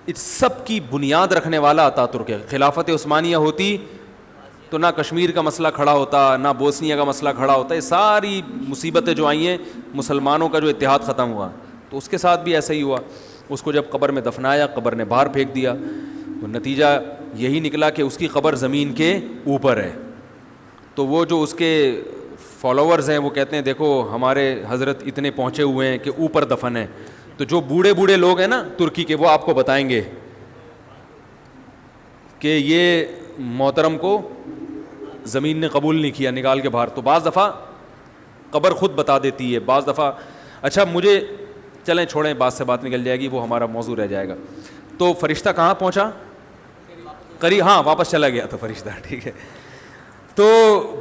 اس سب کی بنیاد رکھنے والا اتا ترک ہے. خلافت عثمانیہ ہوتی تو نہ کشمیر کا مسئلہ کھڑا ہوتا, نہ بوسنیا کا مسئلہ کھڑا ہوتا. یہ ساری مصیبتیں جو آئی ہیں, مسلمانوں کا جو اتحاد ختم ہوا, تو اس کے ساتھ بھی ایسا ہی ہوا. اس کو جب قبر میں دفنایا, قبر نے باہر پھینک دیا, تو نتیجہ یہی نکلا کہ اس کی قبر زمین کے اوپر ہے. تو وہ جو اس کے فالوورز ہیں وہ کہتے ہیں دیکھو ہمارے حضرت اتنے پہنچے ہوئے ہیں کہ اوپر دفن ہے. تو جو بوڑھے بوڑھے لوگ ہیں نا ترکی کے, وہ آپ کو بتائیں گے کہ یہ محترم کو زمین نے قبول نہیں کیا, نکال کے باہر. تو بعض دفعہ قبر خود بتا دیتی ہے, بعض دفعہ. اچھا مجھے چلیں چھوڑیں, بات سے بات نکل جائے گی, وہ ہمارا موضوع رہ جائے گا. تو فرشتہ کہاں پہنچا؟ قریب, ہاں واپس چلا گیا تو فرشتہ, ٹھیک ہے. تو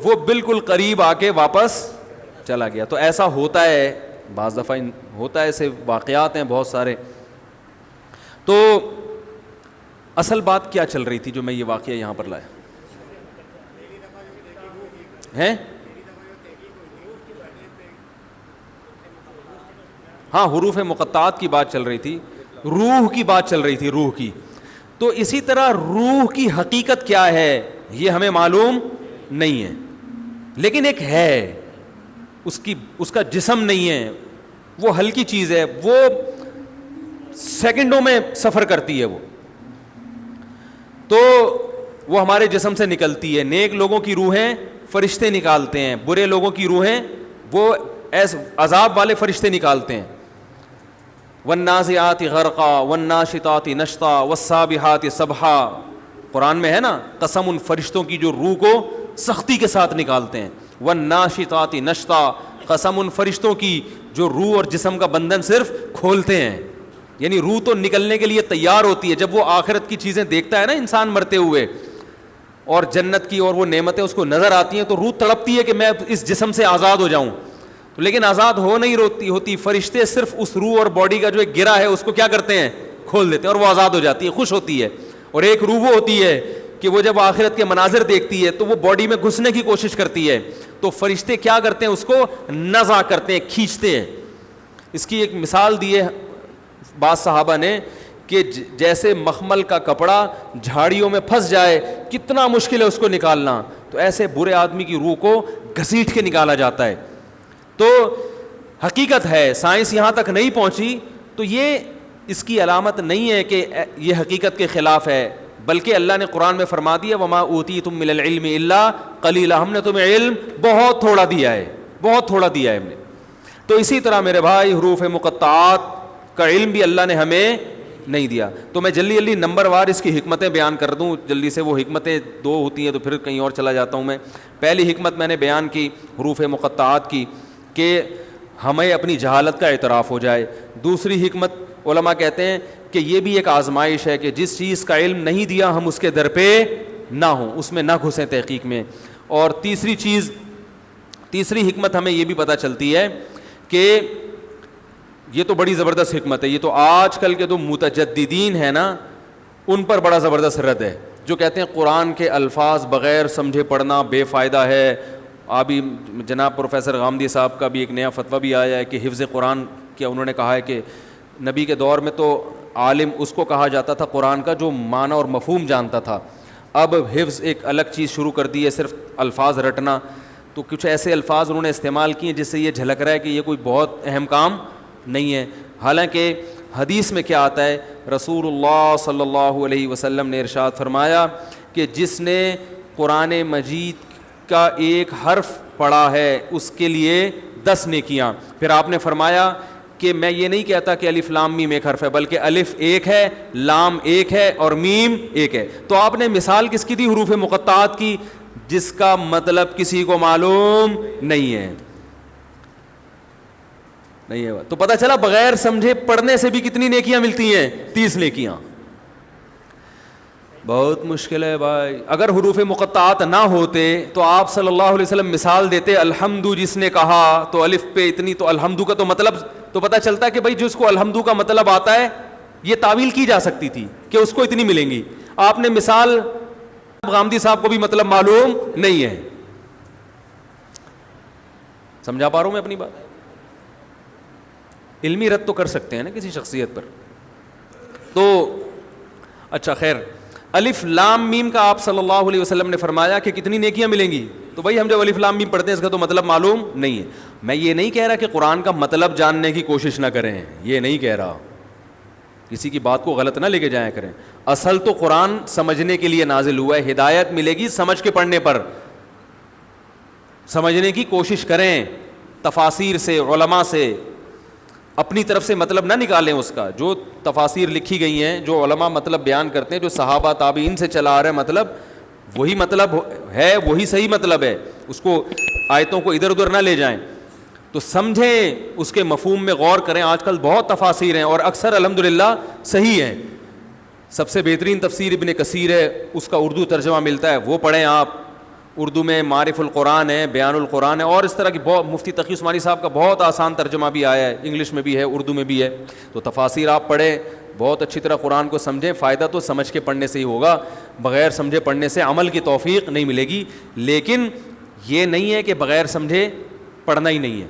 وہ بالکل قریب آ کے واپس چلا گیا. تو ایسا ہوتا ہے, بعض دفعہ ہوتا ہے, ایسے واقعات ہیں بہت سارے. تو اصل بات کیا چل رہی تھی جو میں یہ واقعہ یہاں پر لایا ہیں؟ ہاں حروف مقطعات کی بات چل رہی تھی, روح کی بات چل رہی تھی, روح کی. تو اسی طرح روح کی حقیقت کیا ہے یہ ہمیں معلوم نہیں ہے, لیکن ایک ہے, اس کا جسم نہیں ہے, وہ ہلکی چیز ہے, وہ سیکنڈوں میں سفر کرتی ہے. وہ تو وہ ہمارے جسم سے نکلتی ہے. نیک لوگوں کی روحیں فرشتے نکالتے ہیں, برے لوگوں کی روحیں وہ عذاب والے فرشتے نکالتے ہیں. والنازعات غرقا والناشطات نشطا والسابحات سبحا, قرآن میں ہے نا, قسم ان فرشتوں کی جو روح کو سختی کے ساتھ نکالتے ہیں. والناشطات نشطا, قسم ان فرشتوں کی جو روح اور جسم کا بندھن صرف کھولتے ہیں. یعنی روح تو نکلنے کے لیے تیار ہوتی ہے. جب وہ آخرت کی چیزیں دیکھتا ہے نا انسان مرتے ہوئے, اور جنت کی اور وہ نعمتیں اس کو نظر آتی ہیں, تو روح تڑپتی ہے کہ میں اس جسم سے آزاد ہو جاؤں. لیکن آزاد ہو نہیں ہوتی. فرشتے صرف اس روح اور باڈی کا جو ایک گرہ ہے اس کو کیا کرتے ہیں, کھول دیتے ہیں, اور وہ آزاد ہو جاتی ہے, خوش ہوتی ہے. اور ایک روح وہ ہوتی ہے کہ وہ جب آخرت کے مناظر دیکھتی ہے تو وہ باڈی میں گھسنے کی کوشش کرتی ہے. تو فرشتے کیا کرتے ہیں, اس کو نزع کرتے ہیں, کھینچتے ہیں. اس کی ایک مثال دی ہے بعض صحابہ نے کہ جیسے مخمل کا کپڑا جھاڑیوں میں پھنس جائے کتنا مشکل ہے اس کو نکالنا, تو ایسے برے آدمی کی روح کو گھسیٹ کے نکالا جاتا ہے. تو حقیقت ہے, سائنس یہاں تک نہیں پہنچی, تو یہ اس کی علامت نہیں ہے کہ یہ حقیقت کے خلاف ہے, بلکہ اللہ نے قرآن میں فرما دیا وما اوتیتم من العلم الا قلیلا, ہم نے تمہیں علم بہت تھوڑا دیا ہے, بہت تھوڑا دیا ہے ہم نے. تو اسی طرح میرے بھائی حروف مقطعات کا علم بھی اللہ نے ہمیں نہیں دیا. تو میں جلدی نمبر وار اس کی حکمتیں بیان کر دوں جلدی سے. وہ حکمتیں دو ہوتی ہیں تو پھر کہیں اور چلا جاتا ہوں میں. پہلی حکمت میں نے بیان کی حروف مقطعات کی کہ ہمیں اپنی جہالت کا اعتراف ہو جائے. دوسری حکمت علماء کہتے ہیں کہ یہ بھی ایک آزمائش ہے کہ جس چیز کا علم نہیں دیا ہم اس کے در پہ نہ ہوں, اس میں نہ گھسیں تحقیق میں. اور تیسری حکمت ہمیں یہ بھی پتہ چلتی ہے کہ یہ تو بڑی زبردست حکمت ہے, یہ تو آج کل کے تو متجددین ہیں نا ان پر بڑا زبردست رد ہے, جو کہتے ہیں قرآن کے الفاظ بغیر سمجھے پڑھنا بے فائدہ ہے. ابھی جناب پروفیسر غامدی صاحب کا بھی ایک نیا فتویٰ بھی آیا ہے کہ حفظ قرآن کیا, انہوں نے کہا ہے کہ نبی کے دور میں تو عالم اس کو کہا جاتا تھا قرآن کا جو معنی اور مفہوم جانتا تھا, اب حفظ ایک الگ چیز شروع کر دی ہے, صرف الفاظ رٹنا. تو کچھ ایسے الفاظ انہوں نے استعمال کیے جس سے یہ جھلک رہا ہے کہ یہ کوئی بہت اہم کام نہیں ہے. حالانکہ حدیث میں کیا آتا ہے, رسول اللہ صلی اللہ علیہ وسلم نے ارشاد فرمایا کہ جس نے قرآن مجید کا ایک حرف پڑھا ہے اس کے لیے 10 نیکیاں. پھر آپ نے فرمایا کہ میں یہ نہیں کہتا کہ الف لام میم ایک حرف ہے, بلکہ الف ایک ہے, لام ایک ہے اور میم ایک ہے. تو آپ نے مثال کس کی دی؟ حروف مقطعات کی, جس کا مطلب کسی کو معلوم نہیں ہے. تو پتہ چلا بغیر سمجھے پڑھنے سے بھی کتنی نیکیاں ملتی ہیں, 30 نیکیاں. بہت مشکل ہے بھائی. اگر حروف مقطعات نہ ہوتے تو آپ صلی اللہ علیہ وسلم مثال دیتے الحمد جس نے کہا تو الف پہ اتنی, تو الحمد کا تو مطلب تو پتہ چلتا ہے کہ بھائی جس کو الحمد کا مطلب آتا ہے یہ تعویل کی جا سکتی تھی کہ اس کو اتنی ملیں گی. آپ نے مثال غامدی صاحب کو بھی مطلب معلوم نہیں ہے. سمجھا پا رہا ہوں میں اپنی بات؟ علمی رد تو کر سکتے ہیں نا کسی شخصیت پر. تو اچھا خیر, الف لام میم کا آپ صلی اللہ علیہ وسلم نے فرمایا کہ کتنی نیکیاں ملیں گی. تو بھائی ہم جب الف لام میم پڑھتے ہیں اس کا تو مطلب معلوم نہیں ہے. میں یہ نہیں کہہ رہا کہ قرآن کا مطلب جاننے کی کوشش نہ کریں, یہ نہیں کہہ رہا, کسی کی بات کو غلط نہ لے کے جایا کریں. اصل تو قرآن سمجھنے کے لیے نازل ہوا ہے, ہدایت ملے گی سمجھ کے پڑھنے پر. سمجھنے کی کوشش کریں تفاسیر سے, علماء سے, اپنی طرف سے مطلب نہ نکالیں اس کا. جو تفاسیر لکھی گئی ہیں, جو علماء مطلب بیان کرتے ہیں, جو صحابہ تابعین سے چلا آ رہا ہے مطلب, وہی مطلب ہے, وہی صحیح مطلب ہے. اس کو آیتوں کو ادھر ادھر نہ لے جائیں. تو سمجھیں, اس کے مفہوم میں غور کریں. آج کل بہت تفاسیر ہیں اور اکثر الحمدللہ صحیح ہیں. سب سے بہترین تفسیر ابن کثیر ہے, اس کا اردو ترجمہ ملتا ہے, وہ پڑھیں آپ. اردو میں معارف القرآن ہے, بیان القرآن ہے, اور اس طرح کی بہت, مفتی تقی عثمانی صاحب کا بہت آسان ترجمہ بھی آیا ہے, انگلش میں بھی ہے, اردو میں بھی ہے. تو تفاسیر آپ پڑھیں, بہت اچھی طرح قرآن کو سمجھیں. فائدہ تو سمجھ کے پڑھنے سے ہی ہوگا, بغیر سمجھے پڑھنے سے عمل کی توفیق نہیں ملے گی. لیکن یہ نہیں ہے کہ بغیر سمجھے پڑھنا ہی نہیں ہے,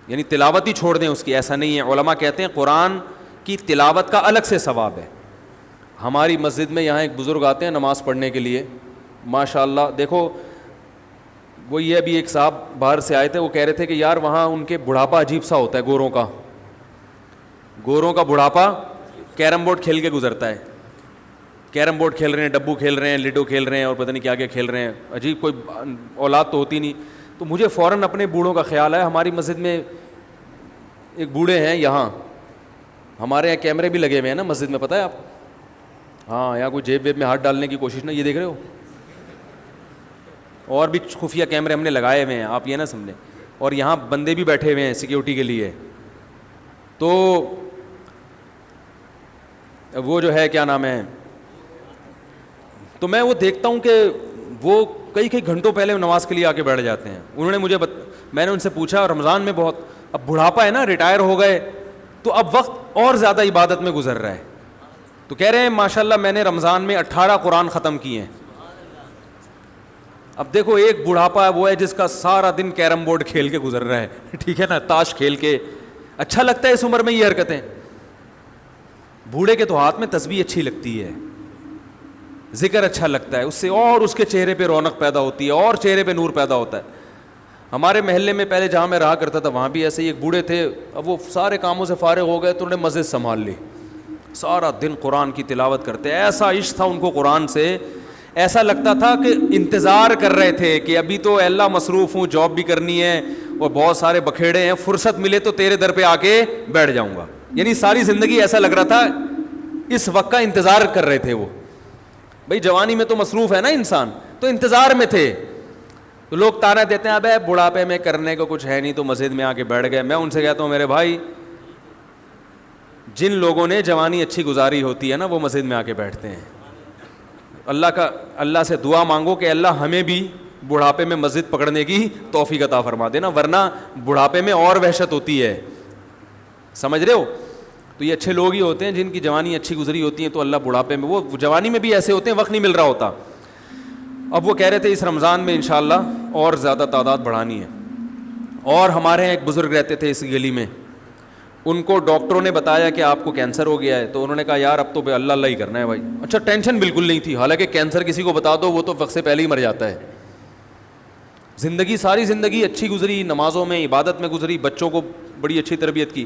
یعنی تلاوت ہی چھوڑ دیں اس کی, ایسا نہیں ہے. علماء کہتے ہیں قرآن کی تلاوت کا الگ سے ثواب ہے. ہماری مسجد میں یہاں ایک بزرگ آتے ہیں نماز پڑھنے کے لیے, ماشاء اللہ. دیکھو وہ یہ ابھی ایک صاحب باہر سے آئے تھے, وہ کہہ رہے تھے کہ یار وہاں ان کے بڑھاپا عجیب سا ہوتا ہے, گوروں کا بڑھاپا کیرم بورڈ کھیل کے گزرتا ہے. کیرم بورڈ کھیل رہے ہیں, ڈبو کھیل رہے ہیں, لڈو کھیل رہے ہیں, اور پتہ نہیں کیا کیا کھیل رہے ہیں. عجیب, کوئی اولاد تو ہوتی نہیں. تو مجھے فوراً اپنے بوڑھوں کا خیال ہے. ہماری مسجد میں ایک بوڑھے ہیں, یہاں ہمارے یہاں کیمرے بھی لگے ہوئے ہیں نا مسجد میں, پتہ ہے آپ کو؟ ہاں, یہاں کوئی جیب ویب میں ہاتھ ڈالنے کی کوشش نہ, یہ دیکھ رہے ہو, اور بھی خفیہ کیمرے ہم نے لگائے ہوئے ہیں, آپ یہ نہ سمجھیں. اور یہاں بندے بھی بیٹھے ہوئے ہیں سیکیورٹی کے لیے. تو وہ جو ہے کیا نام ہے, تو میں وہ دیکھتا ہوں کہ وہ کئی گھنٹوں پہلے نماز کے لیے آ کے بیٹھ جاتے ہیں. انہوں نے مجھے میں نے ان سے پوچھا, رمضان میں بہت, اب بڑھاپا ہے نا, ریٹائر ہو گئے, تو اب وقت اور زیادہ عبادت میں گزر رہا ہے. تو کہہ رہے ہیں ماشاءاللہ میں نے رمضان میں 18 قرآن ختم کیے ہیں. اب دیکھو ایک بڑھاپا وہ ہے جس کا سارا دن کیرم بورڈ کھیل کے گزر رہا ہے, ٹھیک ہے نا, تاش کھیل کے. اچھا لگتا ہے اس عمر میں یہ حرکتیں. بوڑھے کے تو ہاتھ میں تسبیح اچھی لگتی ہے, ذکر اچھا لگتا ہے, اس سے اور اس کے چہرے پہ رونق پیدا ہوتی ہے, اور چہرے پہ نور پیدا ہوتا ہے. ہمارے محلے میں پہلے جہاں میں رہا کرتا تھا وہاں بھی ایسے ہی ایک بوڑھے تھے. اب وہ سارے کاموں سے فارغ ہو گئے تو انہوں نے مسجد سنبھال لی, سارا دن قرآن کی تلاوت کرتے. ایسا عشق تھا ان کو قرآن سے, ایسا لگتا تھا کہ انتظار کر رہے تھے کہ ابھی تو اللہ مصروف ہوں, جاب بھی کرنی ہے اور بہت سارے بکھیڑے ہیں, فرصت ملے تو تیرے در پہ آ کے بیٹھ جاؤں گا. یعنی ساری زندگی ایسا لگ رہا تھا اس وقت کا انتظار کر رہے تھے وہ. بھائی جوانی میں تو مصروف ہے نا انسان, تو انتظار میں تھے. تو لوگ تانا دیتے ہیں ابے بڑھاپے میں کرنے کو کچھ ہے نہیں تو مسجد میں آ کے بیٹھ گئے. میں ان سے کہتا ہوں میرے بھائی جن لوگوں نے جوانی اچھی گزاری ہوتی ہے نا وہ مسجد میں آ کے بیٹھتے ہیں. اللہ سے دعا مانگو کہ اللہ ہمیں بھی بڑھاپے میں مسجد پکڑنے کی توفیق عطا فرما دینا, ورنہ بڑھاپے میں اور وحشت ہوتی ہے. سمجھ رہے ہو؟ تو یہ اچھے لوگ ہی ہوتے ہیں جن کی جوانی اچھی گزری ہوتی ہے, تو اللہ بڑھاپے میں, وہ جوانی میں بھی ایسے ہوتے ہیں وقت نہیں مل رہا ہوتا. اب وہ کہہ رہے تھے اس رمضان میں انشاءاللہ اور زیادہ تعداد بڑھانی ہے. اور ہمارے یہاں ایک بزرگ رہتے تھے اس گلی میں, ان کو ڈاکٹروں نے بتایا کہ آپ کو کینسر ہو گیا ہے, تو انہوں نے کہا یار اب تو اللہ اللہ ہی کرنا ہے بھائی. اچھا, ٹینشن بالکل نہیں تھی, حالانکہ کینسر کسی کو بتا دو وہ تو وقت سے پہلے ہی مر جاتا ہے. زندگی, ساری زندگی اچھی گزری, نمازوں میں عبادت میں گزری, بچوں کو بڑی اچھی تربیت کی,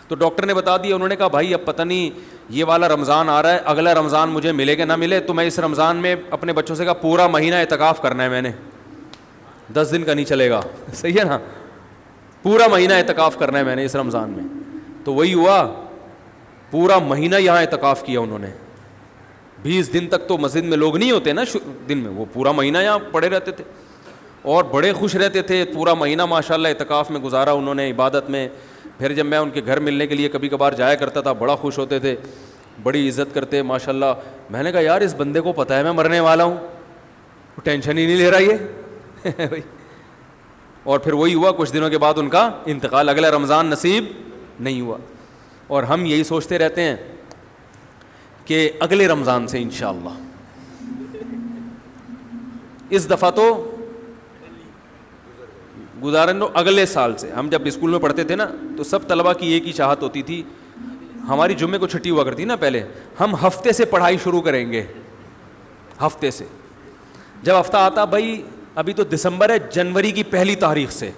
تو ڈاکٹر نے بتا دیا. انہوں نے کہا بھائی اب پتہ نہیں یہ والا رمضان آ رہا ہے, اگلا رمضان مجھے ملے کہ نہ ملے, تو میں اس رمضان میں اپنے بچوں سے کہا پورا مہینہ اعتکاف کرنا ہے میں نے, 10 دن کا نہیں چلے گا. صحیح ہے نا, پورا مہینہ اعتکاف کرنا ہے میں نے اس رمضان میں. تو وہی ہوا, پورا مہینہ یہاں اعتکاف کیا انہوں نے. 20 دن تک تو مسجد میں لوگ نہیں ہوتے نا دن میں, وہ پورا مہینہ یہاں پڑے رہتے تھے اور بڑے خوش رہتے تھے. پورا مہینہ ماشاءاللہ اعتکاف میں گزارا انہوں نے, عبادت میں. پھر جب میں ان کے گھر ملنے کے لیے کبھی کبھار جایا کرتا تھا, بڑا خوش ہوتے تھے, بڑی عزت کرتے ماشاءاللہ. میں نے کہا یار اس بندے کو پتہ ہے میں مرنے والا ہوں, وہ ٹینشن ہی نہیں لے رہا یہ. اور پھر وہی ہوا, کچھ دنوں کے بعد ان کا انتقال, اگلا رمضان نصیب نہیں ہوا. اور ہم یہی سوچتے رہتے ہیں کہ اگلے رمضان سے انشاءاللہ, اس دفعہ تو گزارن دو اگلے سال سے. ہم جب اسکول میں پڑھتے تھے نا تو سب طلبہ کی ایک ہی چاہت ہوتی تھی, ہماری جمعے کو چھٹی ہوا کرتی نا پہلے, ہم ہفتے سے پڑھائی شروع کریں گے. ہفتے سے جب ہفتہ آتا, بھائی ابھی تو دسمبر ہے, جنوری کی 1 تاریخ سے.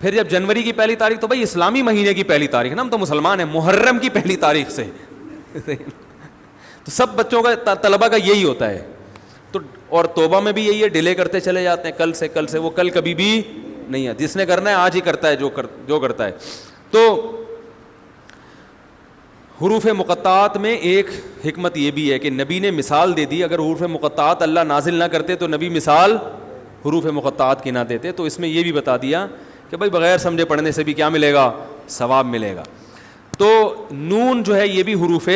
پھر جب جنوری کی 1 تاریخ تو بھائی اسلامی مہینے کی 1 تاریخ نا, ہم تو مسلمان ہیں, محرم کی 1 تاریخ سے. تو سب بچوں کا, طلبہ کا یہی ہوتا ہے. تو اور توبہ میں بھی یہی ہے, ڈیلے کرتے چلے جاتے ہیں, کل سے, وہ کل کبھی بھی نہیں ہے. جس نے کرنا ہے آج ہی کرتا ہے جو کرتا ہے. تو حروف مقطعات میں ایک حکمت یہ بھی ہے کہ نبی نے مثال دے دی, اگر حروف مقطعات اللہ نازل نہ کرتے تو نبی مثال حروف مقطعات کی نہ دیتے. تو اس میں یہ بھی بتا دیا کہ بھائی بغیر سمجھے پڑھنے سے بھی کیا ملے گا, ثواب ملے گا. تو نون جو ہے یہ بھی حروف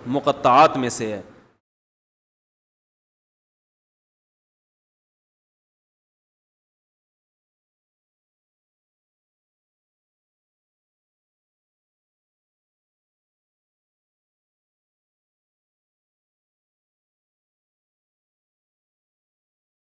مقطعات میں سے ہے.